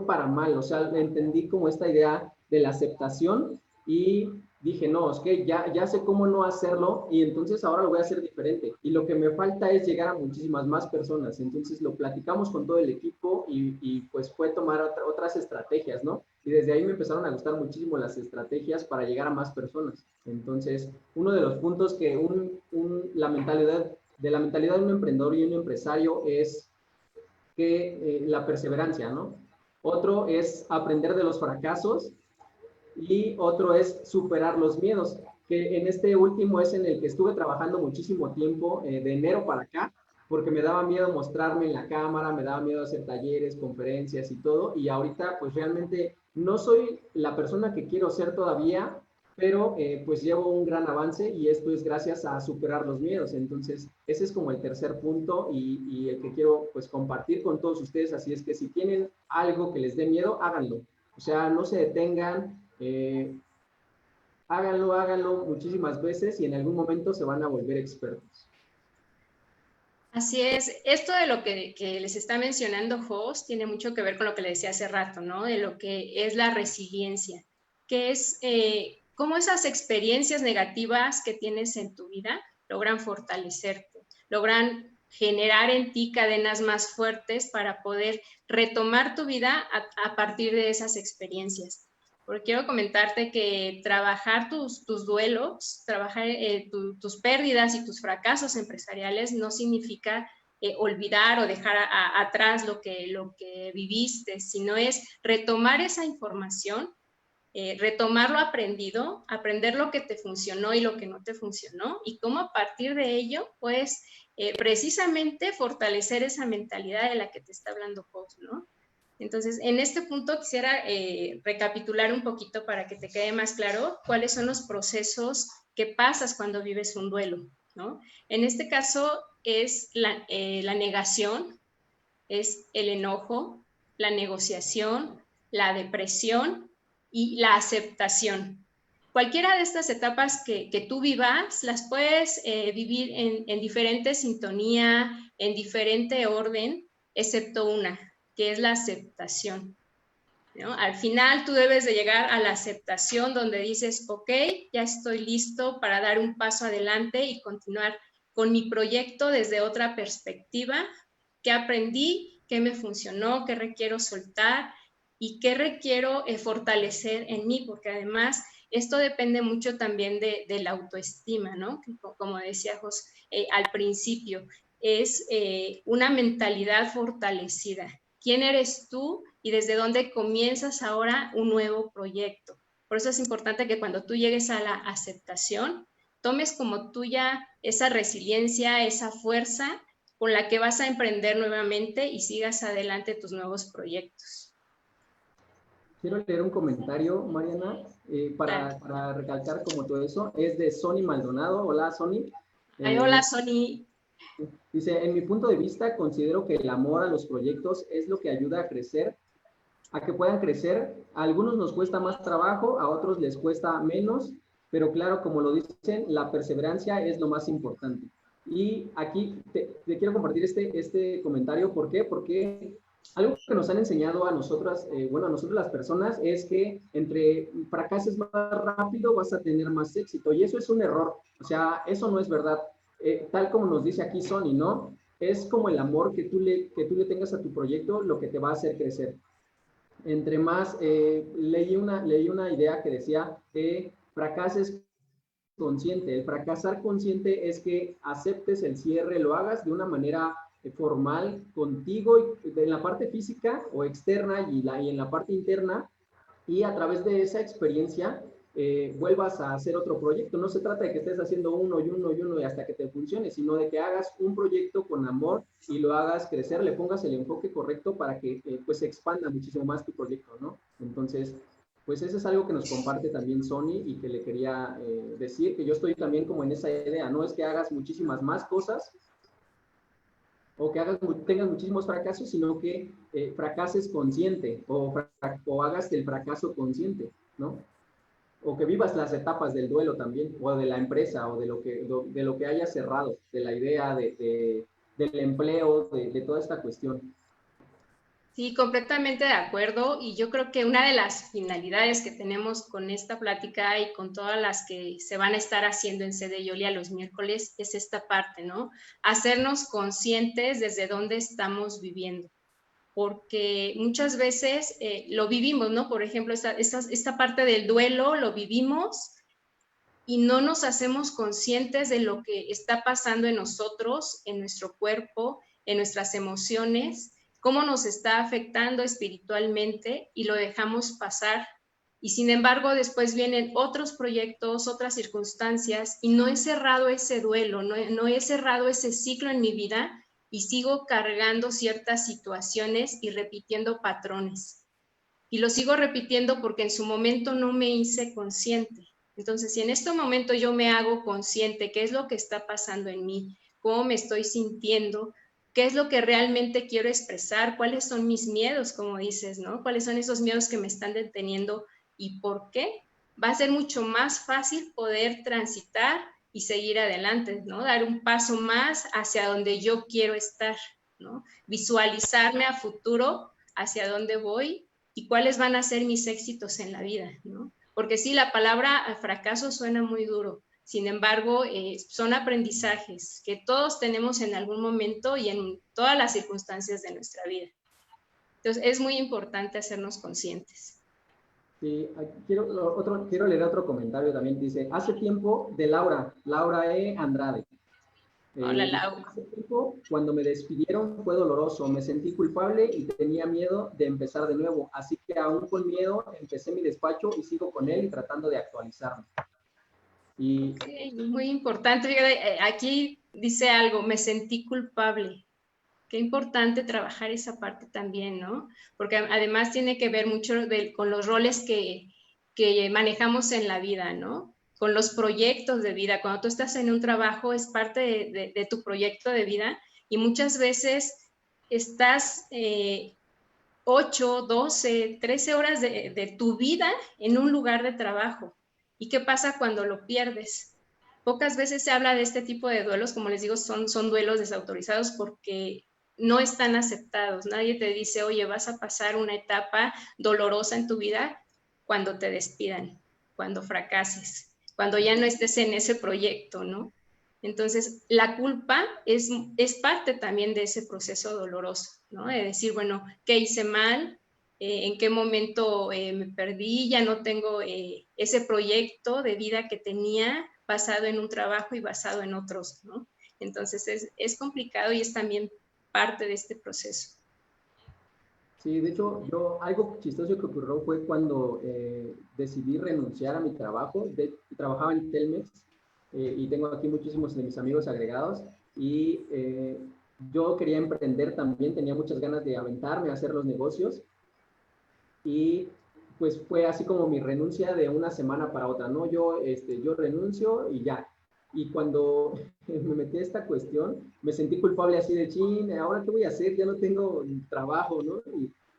para mal, o sea, entendí como esta idea de la aceptación y dije, no, es que ya sé cómo no hacerlo y entonces ahora lo voy a hacer diferente. Y lo que me falta es llegar a muchísimas más personas. Entonces lo platicamos con todo el equipo y pues fue tomar otras estrategias, ¿no? Y desde ahí me empezaron a gustar muchísimo las estrategias para llegar a más personas. Entonces, uno de los puntos que la mentalidad de un emprendedor y un empresario es que la perseverancia, ¿no? Otro es aprender de los fracasos y otro es superar los miedos, que en este último es en el que estuve trabajando muchísimo tiempo, de enero para acá, porque me daba miedo mostrarme en la cámara, me daba miedo hacer talleres, conferencias y todo, y ahorita pues realmente no soy la persona que quiero ser todavía, pero pues llevo un gran avance y esto es gracias a superar los miedos. Entonces, ese es como el tercer punto y el que quiero pues compartir con todos ustedes. Así es que si tienen algo que les dé miedo, háganlo. O sea, no se detengan, háganlo muchísimas veces y en algún momento se van a volver expertos. Así es, esto de lo que les está mencionando Jos tiene mucho que ver con lo que le decía hace rato, ¿no? De lo que es la resiliencia, que es cómo esas experiencias negativas que tienes en tu vida logran fortalecerte, logran generar en ti cadenas más fuertes para poder retomar tu vida a partir de esas experiencias. Porque quiero comentarte que trabajar tus duelos, trabajar tus pérdidas y tus fracasos empresariales no significa olvidar o dejar atrás lo que viviste, sino es retomar esa información, retomar lo aprendido, aprender lo que te funcionó y lo que no te funcionó, y cómo a partir de ello, pues, precisamente fortalecer esa mentalidad de la que te está hablando Jos, ¿no? Entonces, en este punto quisiera recapitular un poquito para que te quede más claro cuáles son los procesos que pasas cuando vives un duelo, ¿no? En este caso es la negación, es el enojo, la negociación, la depresión y la aceptación. Cualquiera de estas etapas que tú vivas, las puedes vivir en diferente sintonía, en diferente orden, excepto una, que es la aceptación, ¿no? Al final tú debes de llegar a la aceptación donde dices, ok, ya estoy listo para dar un paso adelante y continuar con mi proyecto desde otra perspectiva. ¿Qué aprendí? ¿Qué me funcionó? ¿Qué requiero soltar? ¿Y qué requiero fortalecer en mí? Porque además esto depende mucho también de la autoestima, ¿no? Como decía Jos al principio, es una mentalidad fortalecida. ¿Quién eres tú y desde dónde comienzas ahora un nuevo proyecto? Por eso es importante que cuando tú llegues a la aceptación, tomes como tuya esa resiliencia, esa fuerza con la que vas a emprender nuevamente y sigas adelante tus nuevos proyectos. Quiero leer un comentario, Mariana, para recalcar como todo eso. Es de Sony Maldonado. Hola, Sony. Hola, Sony. Dice, en mi punto de vista, considero que el amor a los proyectos es lo que ayuda a crecer, a que puedan crecer. A algunos nos cuesta más trabajo, a otros les cuesta menos, pero claro, como lo dicen, la perseverancia es lo más importante. Y aquí te quiero compartir este comentario. ¿Por qué? Porque algo que nos han enseñado a nosotras, bueno, a nosotros las personas, es que entre fracases más rápido vas a tener más éxito. Y eso es un error. O sea, eso no es verdad. Tal como nos dice aquí Sony, ¿no? Es como el amor que tú le tengas a tu proyecto lo que te va a hacer crecer. Entre más, leí una idea que decía que fracases consciente. El fracasar consciente es que aceptes el cierre, lo hagas de una manera formal contigo en la parte física o externa y en la parte interna, y a través de esa experiencia vuelvas a hacer otro proyecto. No se trata de que estés haciendo uno y uno y uno y hasta que te funcione, sino de que hagas un proyecto con amor y lo hagas crecer, le pongas el enfoque correcto para que pues se expanda muchísimo más tu proyecto, ¿no? Entonces, pues eso es algo que nos comparte también Sony y que le quería decir, que yo estoy también como en esa idea. No es que hagas muchísimas más cosas o que tengas muchísimos fracasos, sino que fracases consciente o hagas el fracaso consciente, ¿no? O que vivas las etapas del duelo también, o de la empresa, o de lo que haya cerrado, de la idea, del empleo, de toda esta cuestión. Sí, completamente de acuerdo. Y yo creo que una de las finalidades que tenemos con esta plática y con todas las que se van a estar haciendo en Sede Yolia los miércoles es esta parte, ¿no? Hacernos conscientes desde dónde estamos viviendo. Porque muchas veces lo vivimos, ¿no? Por ejemplo, esta parte del duelo lo vivimos y no nos hacemos conscientes de lo que está pasando en nosotros, en nuestro cuerpo, en nuestras emociones, cómo nos está afectando espiritualmente y lo dejamos pasar. Y sin embargo, después vienen otros proyectos, otras circunstancias y no he cerrado ese duelo, no he cerrado ese ciclo en mi vida y sigo cargando ciertas situaciones y repitiendo patrones. Y lo sigo repitiendo porque en su momento no me hice consciente. Entonces, si en este momento yo me hago consciente qué es lo que está pasando en mí, cómo me estoy sintiendo, qué es lo que realmente quiero expresar, cuáles son mis miedos, como dices, ¿no? Cuáles son esos miedos que me están deteniendo y por qué, va a ser mucho más fácil poder transitar y seguir adelante, ¿no? Dar un paso más hacia donde yo quiero estar, ¿no? Visualizarme a futuro hacia dónde voy y cuáles van a ser mis éxitos en la vida, ¿no? Porque sí, la palabra fracaso suena muy duro, sin embargo, son aprendizajes que todos tenemos en algún momento y en todas las circunstancias de nuestra vida. Entonces, es muy importante hacernos conscientes. Sí, quiero leer otro comentario también. Dice, hace tiempo de Laura E. Andrade. Hola, Lau. Hace tiempo, cuando me despidieron fue doloroso, me sentí culpable y tenía miedo de empezar de nuevo. Así que aún con miedo empecé mi despacho y sigo con él y tratando de actualizarme. Y Okay, muy importante. Aquí dice algo, me sentí culpable. Qué importante trabajar esa parte también, ¿no? Porque además tiene que ver mucho con los roles que manejamos en la vida, ¿no? Con los proyectos de vida. Cuando tú estás en un trabajo es parte de tu proyecto de vida y muchas veces estás 8, 12, 13 horas de tu vida en un lugar de trabajo. ¿Y qué pasa cuando lo pierdes? Pocas veces se habla de este tipo de duelos, como les digo, son duelos desautorizados porque no están aceptados. Nadie te dice, oye, vas a pasar una etapa dolorosa en tu vida cuando te despidan, cuando fracases, cuando ya no estés en ese proyecto, ¿no? Entonces, la culpa es parte también de ese proceso doloroso, ¿no? De decir, bueno, ¿qué hice mal? ¿En qué momento me perdí? Ya no tengo ese proyecto de vida que tenía basado en un trabajo y basado en otros, ¿no? Entonces, es complicado y es también parte de este proceso. sí, de hecho, algo chistoso que ocurrió fue cuando decidí renunciar a mi trabajo. Trabajaba en Telmex y tengo aquí muchísimos de mis amigos agregados y yo quería emprender también, tenía muchas ganas de aventarme a hacer los negocios y pues fue así como mi renuncia de una semana para otra, ¿no? Yo renuncio y ya. Y cuando me metí a esta cuestión, me sentí culpable así de, chin, ¿ahora qué voy a hacer? Ya no tengo trabajo, ¿no?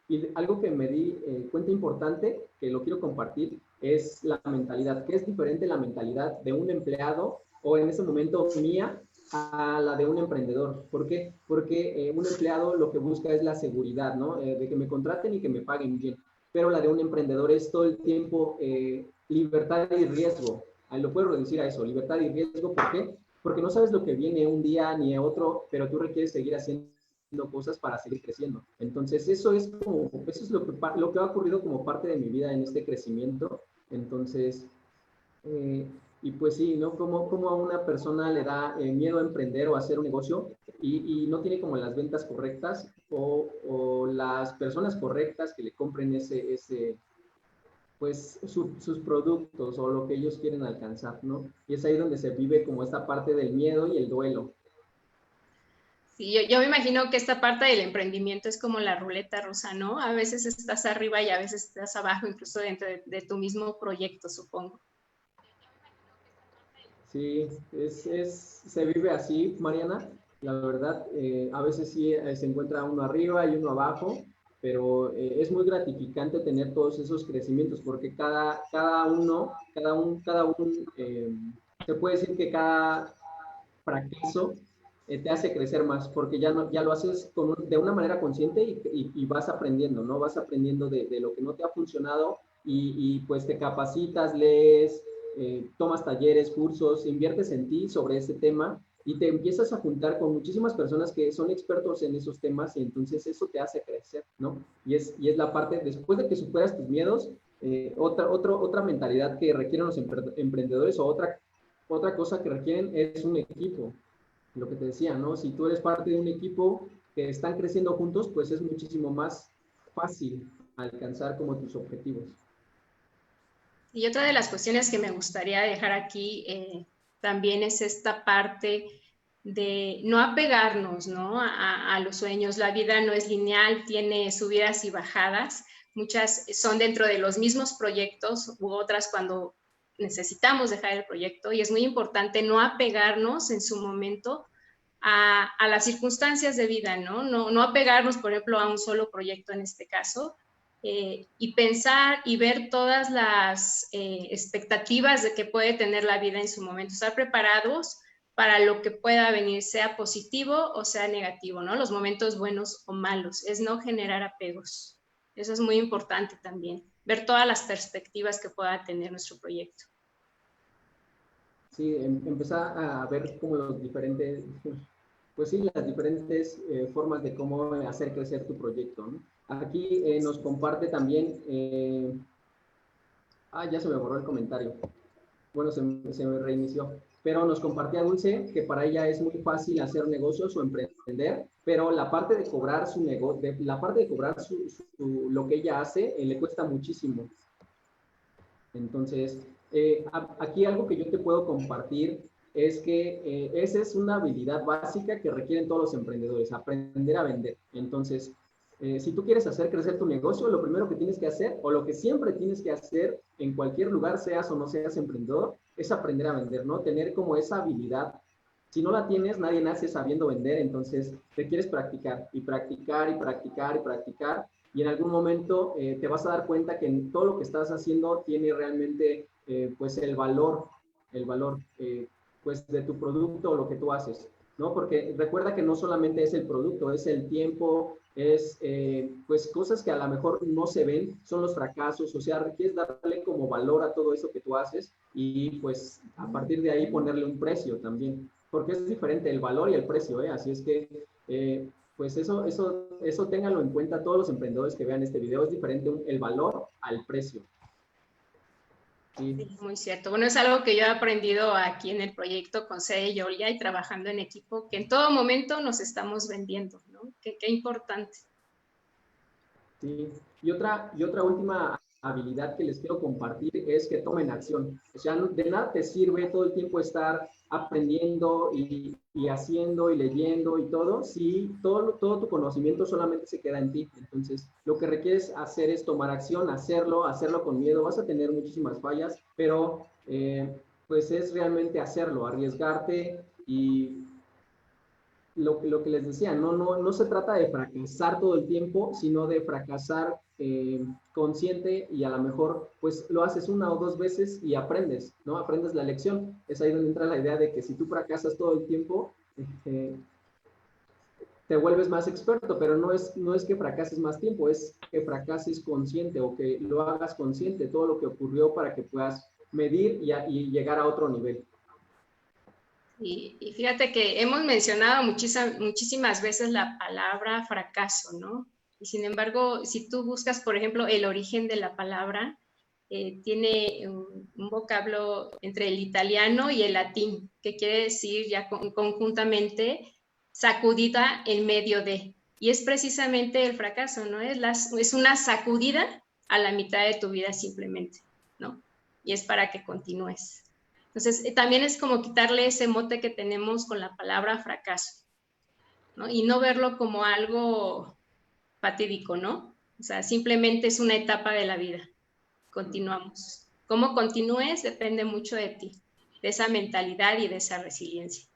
Y algo que me di cuenta importante, que lo quiero compartir, es la mentalidad, que es diferente la mentalidad de un empleado o en ese momento mía a la de un emprendedor. ¿Por qué? Porque un empleado lo que busca es la seguridad, ¿no? De que me contraten y que me paguen bien. Pero la de un emprendedor es todo el tiempo libertad y riesgo. Ahí lo puedo reducir a eso, libertad y riesgo. ¿Por qué? Porque no sabes lo que viene un día ni otro, pero tú requieres seguir haciendo cosas para seguir creciendo. Entonces, eso es lo que ha ocurrido como parte de mi vida en este crecimiento. Entonces, y pues sí, ¿no? Como a una persona le da miedo a emprender o a hacer un negocio y no tiene como las ventas correctas o las personas correctas que le compren pues sus productos o lo que ellos quieren alcanzar, ¿no? Y es ahí donde se vive como esta parte del miedo y el duelo. Sí, yo me imagino que esta parte del emprendimiento es como la ruleta rusa, ¿no? A veces estás arriba y a veces estás abajo, incluso dentro de tu mismo proyecto, supongo. Sí, se vive así, Mariana. La verdad, a veces sí se encuentra uno arriba y uno abajo, pero es muy gratificante tener todos esos crecimientos porque se puede decir que cada fracaso te hace crecer más porque ya lo haces de una manera consciente y vas aprendiendo, ¿no? Vas aprendiendo de lo que no te ha funcionado y pues te capacitas, lees, tomas talleres, cursos, inviertes en ti sobre ese tema y te empiezas a juntar con muchísimas personas que son expertos en esos temas y entonces eso te hace crecer, ¿no? Y es la parte, después de que superas tus miedos, otra mentalidad que requieren los emprendedores o otra cosa que requieren es un equipo. Lo que te decía, ¿no? Si tú eres parte de un equipo que están creciendo juntos, pues es muchísimo más fácil alcanzar como tus objetivos. Y otra de las cuestiones que me gustaría dejar aquí también es esta parte de no apegarnos, ¿no? A los sueños. La vida no es lineal, tiene subidas y bajadas. Muchas son dentro de los mismos proyectos u otras cuando necesitamos dejar el proyecto y es muy importante no apegarnos en su momento a las circunstancias de vida, ¿no? No apegarnos, por ejemplo, a un solo proyecto en este caso, y pensar y ver todas las expectativas de que puede tener la vida en su momento, estar preparados para lo que pueda venir, sea positivo o sea negativo, ¿no? Los momentos buenos o malos, es no generar apegos. Eso es muy importante también, ver todas las perspectivas que pueda tener nuestro proyecto. Sí, empezar a ver como los diferentes, pues sí, las diferentes formas de cómo hacer crecer tu proyecto, ¿no? Aquí nos comparte también, ya se me borró el comentario, bueno, se me reinició, pero nos compartía Dulce que para ella es muy fácil hacer negocios o emprender, pero la parte de cobrar su negocio, la parte de cobrar lo que ella hace, le cuesta muchísimo. Entonces, aquí algo que yo te puedo compartir es que esa es una habilidad básica que requieren todos los emprendedores, aprender a vender. Entonces, si tú quieres hacer crecer tu negocio, lo primero que tienes que hacer, o lo que siempre tienes que hacer en cualquier lugar, seas o no seas emprendedor, es aprender a vender, ¿no? Tener como esa habilidad. Si no la tienes, nadie nace sabiendo vender, entonces te quieres practicar y practicar y practicar y practicar, y en algún momento te vas a dar cuenta que todo lo que estás haciendo tiene realmente pues el valor pues de tu producto o lo que tú haces, ¿no? Porque recuerda que no solamente es el producto, es el tiempo, es pues cosas que a lo mejor no se ven, son los fracasos, o sea, requieres darle como valor a todo eso que tú haces y pues a partir de ahí ponerle un precio también, porque es diferente el valor y el precio, ¿eh? Así es que pues eso ténganlo en cuenta todos los emprendedores que vean este video, es diferente el valor al precio. Sí. Sí, muy cierto. Bueno, es algo que yo he aprendido aquí en el proyecto con Sede Yolia y trabajando en equipo, que en todo momento nos estamos vendiendo, ¿no? Qué importante. Sí, y otra última habilidad que les quiero compartir es que tomen acción. O sea, de nada te sirve todo el tiempo estar aprendiendo y haciendo y leyendo y todo, si todo tu conocimiento solamente se queda en ti. Entonces, lo que requieres hacer es tomar acción, hacerlo con miedo. Vas a tener muchísimas fallas, pero pues es realmente hacerlo, arriesgarte y lo que les decía, no se trata de fracasar todo el tiempo, sino de fracasar consciente y a lo mejor pues lo haces una o dos veces y aprendes, ¿no? Aprendes la lección. Es ahí donde entra la idea de que si tú fracasas todo el tiempo, te vuelves más experto, pero no es que fracases más tiempo, es que fracases consciente o que lo hagas consciente, todo lo que ocurrió para que puedas medir y llegar a otro nivel. Y fíjate que hemos mencionado muchísimas veces la palabra fracaso, ¿no? Y sin embargo, si tú buscas, por ejemplo, el origen de la palabra, tiene un vocablo entre el italiano y el latín, que quiere decir ya conjuntamente sacudida en medio de. Y es precisamente el fracaso, ¿no? Es una sacudida a la mitad de tu vida simplemente, ¿no? Y es para que continúes. Entonces, también es como quitarle ese mote que tenemos con la palabra fracaso, ¿no? Y no verlo como algo fatídico, ¿no? O sea, simplemente es una etapa de la vida. Continuamos. Cómo continúes depende mucho de ti, de esa mentalidad y de esa resiliencia.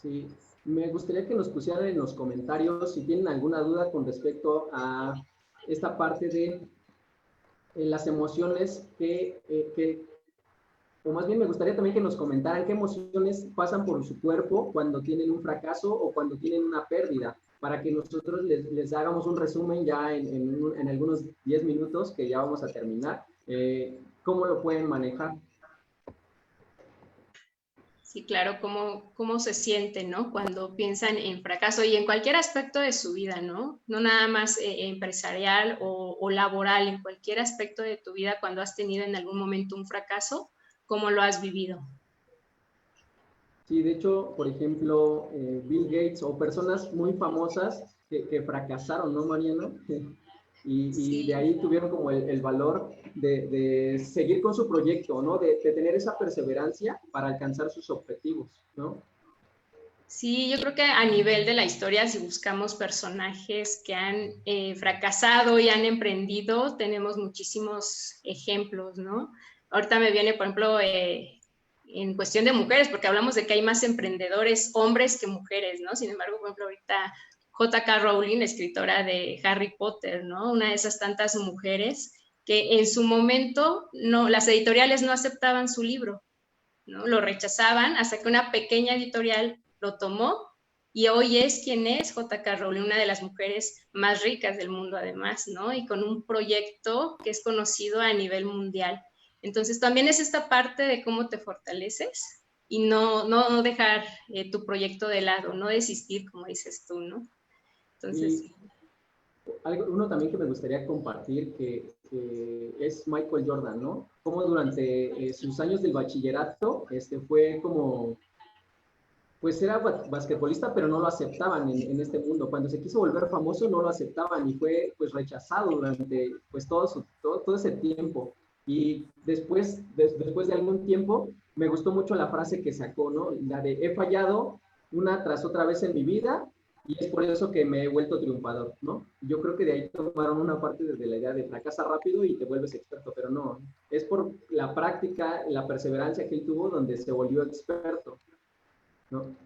Sí, me gustaría que nos pusieran en los comentarios si tienen alguna duda con respecto a esta parte de las emociones o más bien me gustaría también que nos comentaran qué emociones pasan por su cuerpo cuando tienen un fracaso o cuando tienen una pérdida, para que nosotros les hagamos un resumen ya en algunos 10 minutos que ya vamos a terminar, cómo lo pueden manejar. Sí, claro, cómo se sienten, ¿no? Cuando piensan en fracaso y en cualquier aspecto de su vida, ¿no? No nada más empresarial o laboral, en cualquier aspecto de tu vida, cuando has tenido en algún momento un fracaso, ¿cómo lo has vivido? Sí, de hecho, por ejemplo, Bill Gates o personas muy famosas que fracasaron, ¿no, Mariana? Y de ahí tuvieron como el valor de seguir con su proyecto, ¿no? De tener esa perseverancia para alcanzar sus objetivos, ¿no? Sí, yo creo que a nivel de la historia, si buscamos personajes que han fracasado y han emprendido, tenemos muchísimos ejemplos, ¿no? ahorita me viene, por ejemplo, en cuestión de mujeres, porque hablamos de que hay más emprendedores hombres que mujeres, ¿no? Sin embargo, por ejemplo, ahorita J.K. Rowling, escritora de Harry Potter, ¿no? Una de esas tantas mujeres que en su momento las editoriales no aceptaban su libro, ¿no? Lo rechazaban hasta que una pequeña editorial lo tomó y hoy es quien es J.K. Rowling, una de las mujeres más ricas del mundo además, ¿no? Y con un proyecto que es conocido a nivel mundial. Entonces también es esta parte de cómo te fortaleces y no dejar tu proyecto de lado, no desistir, como dices tú, ¿no? Entonces... Y uno también que me gustaría compartir que es Michael Jordan, ¿no? Como durante sus años del bachillerato fue como, pues era basquetbolista, pero no lo aceptaban en este mundo. Cuando se quiso volver famoso no lo aceptaban y fue pues rechazado durante pues todo ese tiempo. Y después de algún tiempo me gustó mucho la frase que sacó, ¿no? La de he fallado una tras otra vez en mi vida y es por eso que me he vuelto triunfador, ¿no? Yo creo que de ahí tomaron una parte de la idea de fracasa rápido y te vuelves experto, pero no, es por la práctica, la perseverancia que él tuvo donde se volvió experto, ¿no?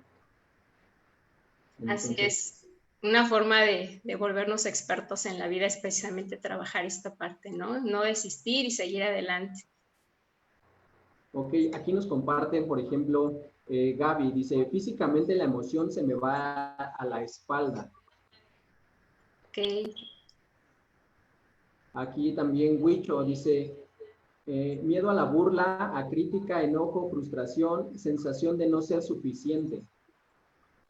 Entonces, así es, una forma de volvernos expertos en la vida es precisamente trabajar esta parte, ¿no? No desistir y seguir adelante. Ok, aquí nos comparten, por ejemplo, Gaby dice, físicamente la emoción se me va a la espalda. Ok. Aquí también Huicho dice, miedo a la burla, a crítica, enojo, frustración, sensación de no ser suficiente.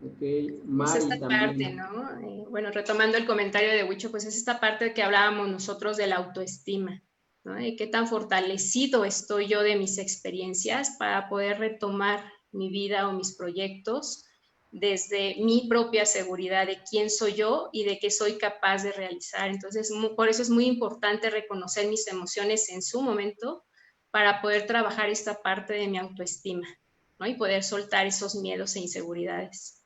Ok, Mari es esta también. parte, ¿no? Bueno, retomando el comentario de Huicho, pues es esta parte que hablábamos nosotros de la autoestima, ¿no? Y qué tan fortalecido estoy yo de mis experiencias para poder retomar mi vida o mis proyectos desde mi propia seguridad de quién soy yo y de qué soy capaz de realizar. Entonces, por eso es muy importante reconocer mis emociones en su momento para poder trabajar esta parte de mi autoestima, ¿no? Y poder soltar esos miedos e inseguridades.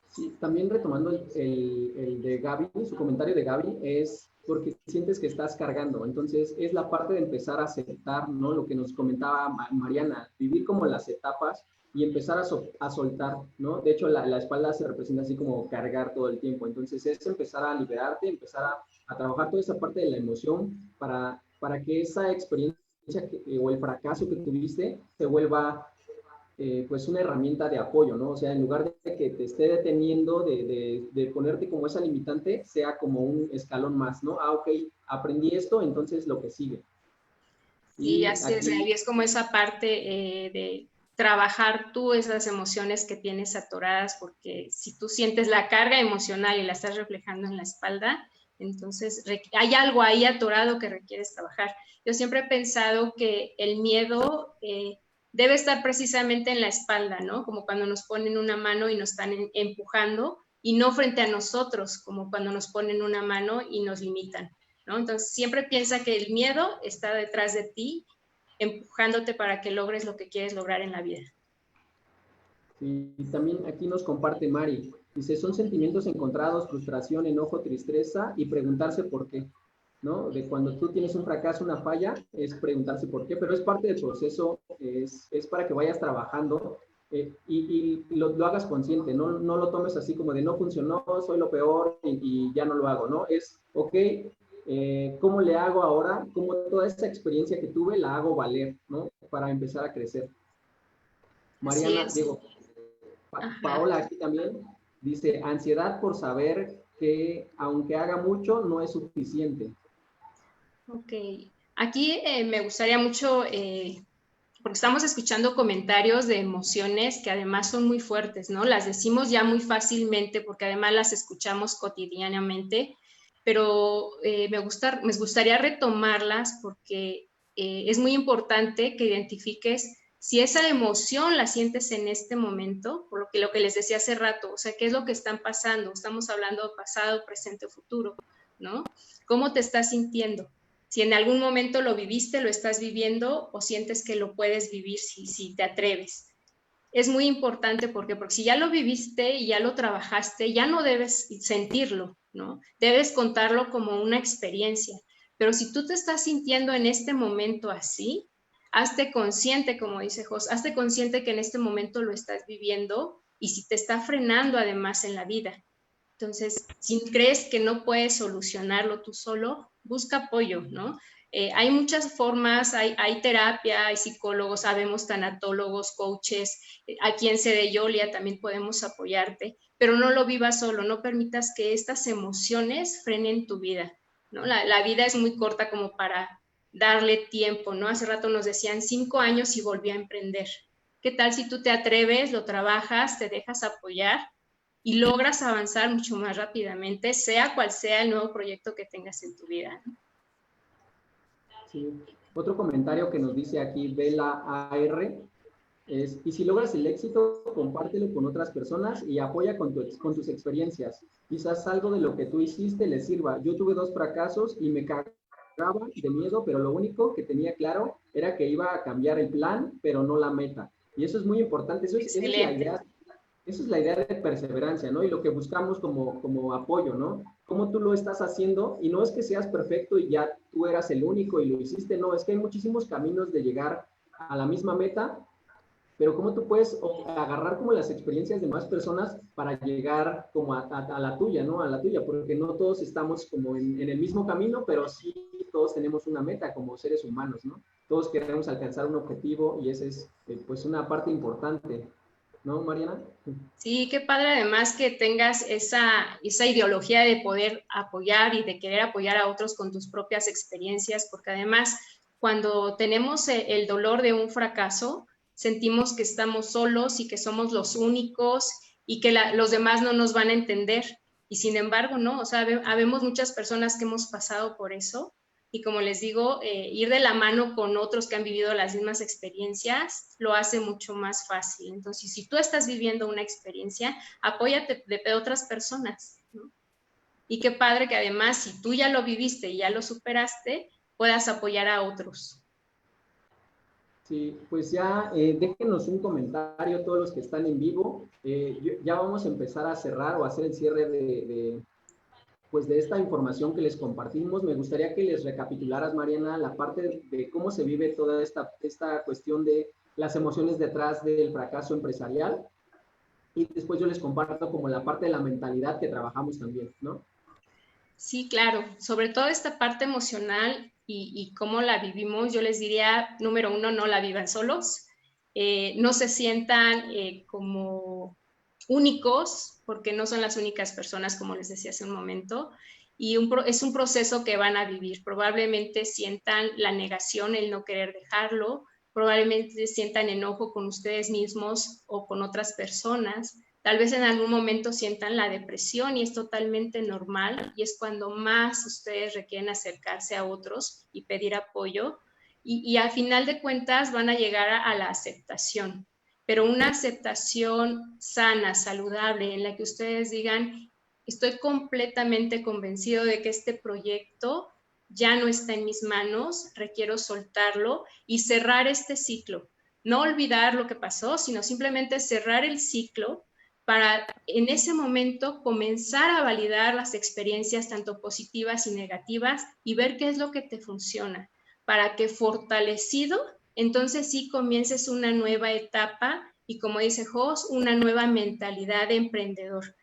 Sí, también retomando el de Gaby, su comentario de Gaby es porque sientes que estás cargando. Entonces, es la parte de empezar a aceptar, ¿no? Lo que nos comentaba Mariana, vivir como las etapas y empezar a soltar, ¿no? De hecho, la espalda se representa así como cargar todo el tiempo. Entonces, es empezar a liberarte, empezar a trabajar toda esa parte de la emoción para que esa experiencia o el fracaso que tuviste se vuelva pues una herramienta de apoyo, ¿no? O sea, en lugar de que te esté deteniendo, de ponerte como esa limitante, sea como un escalón más, ¿no? Ah, ok, aprendí esto, entonces lo que sigue. Y así es, y es como esa parte de trabajar tú esas emociones que tienes atoradas, porque si tú sientes la carga emocional y la estás reflejando en la espalda, entonces hay algo ahí atorado que requieres trabajar. Yo siempre he pensado que el miedo debe estar precisamente en la espalda, ¿no? Como cuando nos ponen una mano y nos están empujando, y no frente a nosotros, como cuando nos ponen una mano y nos limitan, ¿no? Entonces siempre piensa que el miedo está detrás de ti, empujándote para que logres lo que quieres lograr en la vida. Sí, y también aquí nos comparte Mari. Dice, son sentimientos encontrados, frustración, enojo, tristeza y preguntarse por qué, ¿no? De cuando tú tienes un fracaso, una falla, es preguntarse por qué, pero es parte del proceso, es para que vayas trabajando y lo hagas consciente, no lo tomes así como de no funcionó, soy lo peor y ya no lo hago, ¿no? Es, ok, ¿cómo le hago ahora? ¿Cómo toda esa experiencia que tuve la hago valer, ¿no? Para empezar a crecer. Mariana, Diego, Paola aquí también dice, ansiedad por saber que aunque haga mucho, no es suficiente. Ok, aquí me gustaría mucho, porque estamos escuchando comentarios de emociones que además son muy fuertes, ¿no? Las decimos ya muy fácilmente porque además las escuchamos cotidianamente, pero me gustaría retomarlas porque es muy importante que identifiques si esa emoción la sientes en este momento, por lo que les decía hace rato, o sea, ¿qué es lo que están pasando? Estamos hablando de pasado, presente, futuro, ¿no? ¿Cómo te estás sintiendo? Si en algún momento lo viviste, lo estás viviendo o sientes que lo puedes vivir si te atreves. Es muy importante porque si ya lo viviste y ya lo trabajaste, ya no debes sentirlo, ¿no? Debes contarlo como una experiencia. Pero si tú te estás sintiendo en este momento así, hazte consciente, como dice Jos, hazte consciente que en este momento lo estás viviendo y si te está frenando además en la vida. Entonces, si crees que no puedes solucionarlo tú solo, busca apoyo, ¿no? Hay muchas formas, hay terapia, hay psicólogos, sabemos tanatólogos, coaches, aquí en Sede Yolia también podemos apoyarte, pero no lo vivas solo, no permitas que estas emociones frenen tu vida, ¿no? La vida es muy corta como para darle tiempo, ¿no? Hace rato nos decían 5 años y volví a emprender. ¿Qué tal si tú te atreves, lo trabajas, te dejas apoyar y logras avanzar mucho más rápidamente, sea cual sea el nuevo proyecto que tengas en tu vida, ¿no? Sí. Otro comentario que nos dice aquí Bela AR es, y si logras el éxito, compártelo con otras personas y apoya con tus experiencias. Quizás algo de lo que tú hiciste les sirva. Yo tuve 2 fracasos y me cagaba de miedo, pero lo único que tenía claro era que iba a cambiar el plan, pero no la meta. Y eso es muy importante. Esa es la idea. Esa es la idea de perseverancia, ¿no? Y lo que buscamos como apoyo, ¿no? Cómo tú lo estás haciendo, y no es que seas perfecto y ya tú eras el único y lo hiciste, no, es que hay muchísimos caminos de llegar a la misma meta, pero cómo tú puedes agarrar como las experiencias de más personas para llegar como a la tuya, ¿no? A la tuya, porque no todos estamos como en el mismo camino, pero sí todos tenemos una meta como seres humanos, ¿no? Todos queremos alcanzar un objetivo y esa es pues una parte importante. ¿No, Mariana? Sí, qué padre además que tengas esa ideología de poder apoyar y de querer apoyar a otros con tus propias experiencias, porque además cuando tenemos el dolor de un fracaso, sentimos que estamos solos y que somos los únicos y que los demás no nos van a entender. Y sin embargo, no, o sea, habemos muchas personas que hemos pasado por eso. Y como les digo, ir de la mano con otros que han vivido las mismas experiencias lo hace mucho más fácil. Entonces, si tú estás viviendo una experiencia, apóyate de otras personas, ¿no? Y qué padre que además, si tú ya lo viviste y ya lo superaste, puedas apoyar a otros. Sí, pues ya déjenos un comentario todos los que están en vivo. Ya vamos a empezar a cerrar o a hacer el cierre pues de esta información que les compartimos. Me gustaría que les recapitularas, Mariana, la parte de cómo se vive toda esta cuestión de las emociones detrás del fracaso empresarial. Y después yo les comparto como la parte de la mentalidad que trabajamos también, ¿no? Sí, claro. Sobre todo esta parte emocional y cómo la vivimos, yo les diría, número 1, no la vivan solos. No se sientan como únicos, porque no son las únicas personas, como les decía hace un momento, y es un proceso que van a vivir. Probablemente sientan la negación, el no querer dejarlo, probablemente sientan enojo con ustedes mismos o con otras personas, tal vez en algún momento sientan la depresión y es totalmente normal y es cuando más ustedes requieren acercarse a otros y pedir apoyo y al final de cuentas van a llegar a la aceptación, pero una aceptación sana, saludable, en la que ustedes digan, estoy completamente convencido de que este proyecto ya no está en mis manos, requiero soltarlo y cerrar este ciclo. No olvidar lo que pasó, sino simplemente cerrar el ciclo para en ese momento comenzar a validar las experiencias tanto positivas y negativas y ver qué es lo que te funciona, para que fortalecido, entonces sí comiences una nueva etapa y como dice Jos, una nueva mentalidad de emprendedor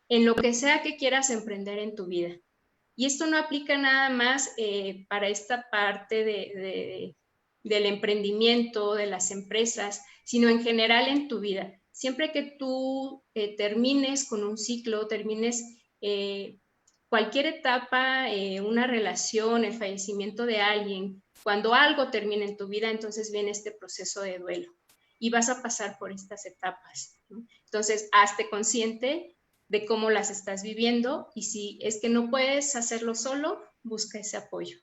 en lo que sea que quieras emprender en tu vida. Y esto no aplica nada más para esta parte del emprendimiento, de las empresas, sino en general en tu vida. Siempre que tú termines con un ciclo, termines cualquier etapa, una relación, el fallecimiento de alguien, cuando algo termina en tu vida, entonces viene este proceso de duelo y vas a pasar por estas etapas, ¿no? Entonces, hazte consciente de cómo las estás viviendo y si es que no puedes hacerlo solo, busca ese apoyo.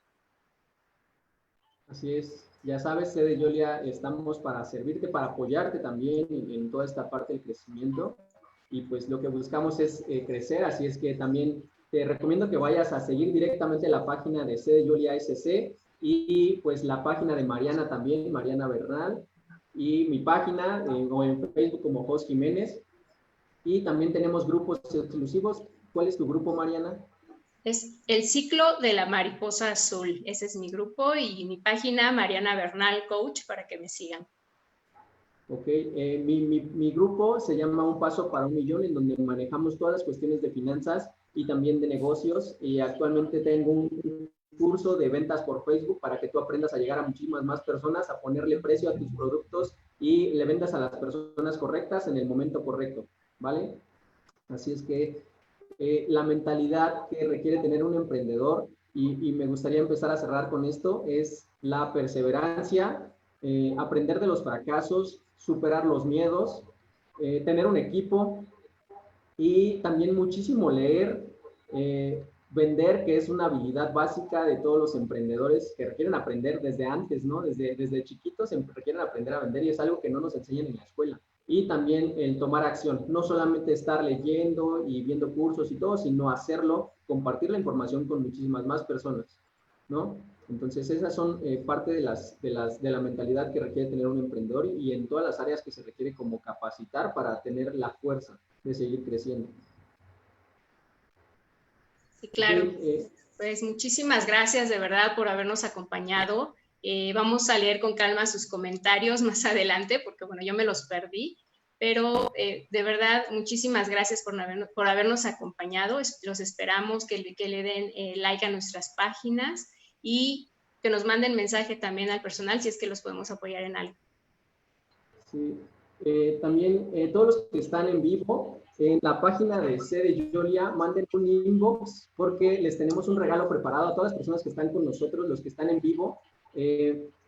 Así es, ya sabes, Sede Yolia, estamos para servirte, para apoyarte también en toda esta parte del crecimiento y pues lo que buscamos es crecer, así es que también te recomiendo que vayas a seguir directamente la página de Sede Yolia SC y pues la página de Mariana también, Mariana Bernal, y mi página o en Facebook como Jos Jiménez y también tenemos grupos exclusivos. ¿Cuál es tu grupo, Mariana? Es El Ciclo de la Mariposa Azul. Ese es mi grupo y mi página, Mariana Bernal Coach, para que me sigan. Ok, mi grupo se llama Un Paso para un Millón, en donde manejamos todas las cuestiones de finanzas y también de negocios. Y actualmente tengo un curso de ventas por Facebook para que tú aprendas a llegar a muchísimas más personas, a ponerle precio a tus productos y le vendas a las personas correctas en el momento correcto, ¿vale? Así es que la mentalidad que requiere tener un emprendedor, y me gustaría empezar a cerrar con esto, es la perseverancia, aprender de los fracasos, superar los miedos, tener un equipo y también muchísimo leer, vender, que es una habilidad básica de todos los emprendedores que requieren aprender desde antes, ¿no? Desde chiquitos requieren aprender a vender y es algo que no nos enseñan en la escuela. Y también el tomar acción, no solamente estar leyendo y viendo cursos y todo, sino hacerlo, compartir la información con muchísimas más personas, ¿no? Entonces esas son parte de la mentalidad que requiere tener un emprendedor y en todas las áreas que se requiere como capacitar para tener la fuerza de seguir creciendo. Sí, claro. Pues muchísimas gracias de verdad por habernos acompañado. Vamos a leer con calma sus comentarios más adelante, porque bueno, yo me los perdí, pero de verdad, muchísimas gracias por habernos acompañado. Los esperamos que le den like a nuestras páginas y que nos manden mensaje también al personal si es que los podemos apoyar en algo. Sí, también todos los que están en vivo, en la página de C de Yolia, manden un inbox porque les tenemos un regalo preparado a todas las personas que están con nosotros, los que están en vivo.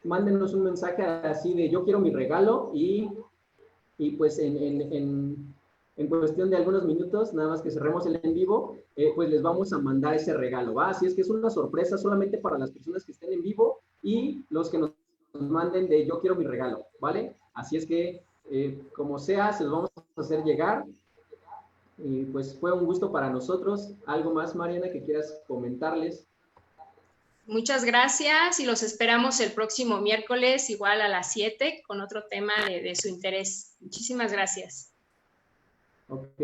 Mándenos un mensaje así de yo quiero mi regalo y pues en cuestión de algunos minutos, nada más que cerremos el en vivo, pues les vamos a mandar ese regalo, ¿va? Así es que es una sorpresa solamente para las personas que estén en vivo y los que nos manden de yo quiero mi regalo, ¿vale? Así es que, como sea, se los vamos a hacer llegar. Y pues fue un gusto para nosotros. ¿Algo más, Mariana, que quieras comentarles? Muchas gracias y los esperamos el próximo miércoles, igual a las 7, con otro tema de su interés. Muchísimas gracias. Ok,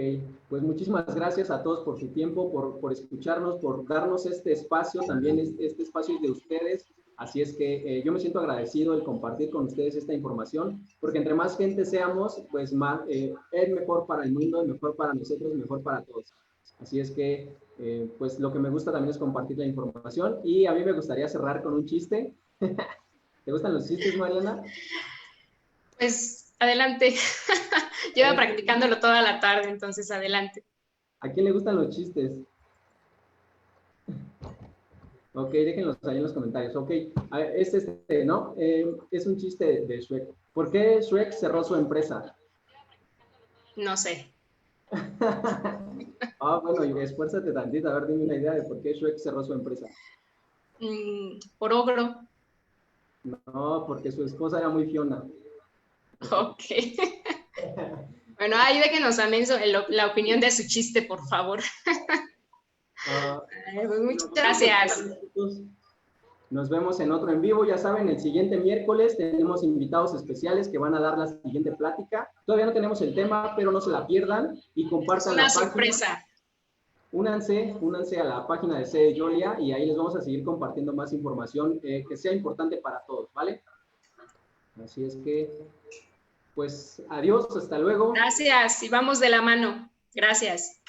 pues muchísimas gracias a todos por su tiempo, por escucharnos, por darnos este espacio. También este espacio es de ustedes. Así es que yo me siento agradecido el compartir con ustedes esta información, porque entre más gente seamos, pues más, es mejor para el mundo, es mejor para nosotros, mejor para todos. Así es que, pues lo que me gusta también es compartir la información y a mí me gustaría cerrar con un chiste. ¿Te gustan los chistes, Mariana? Pues adelante. Lleva practicándolo toda la tarde, entonces adelante. ¿A quién le gustan los chistes? Ok, déjenlos ahí en los comentarios. Ok, ¿no? Es un chiste de Shrek. ¿Por qué Shrek cerró su empresa? No sé. Bueno, esfuérzate tantito, a ver, dime una idea de por qué Shrek cerró su empresa. Por ogro. No, porque su esposa era muy Fiona. Ok. Bueno, ahí déjenos también la opinión de su chiste, por favor. Pues muchas gracias. Nos vemos en otro en vivo. Ya saben, el siguiente miércoles tenemos invitados especiales que van a dar la siguiente plática. Todavía no tenemos el tema, pero no se la pierdan y compartan la página. Es una sorpresa. Únanse a la página de C de Yolia y ahí les vamos a seguir compartiendo más información que sea importante para todos, ¿vale? Así es que, pues, adiós, hasta luego. Gracias, y vamos de la mano. Gracias.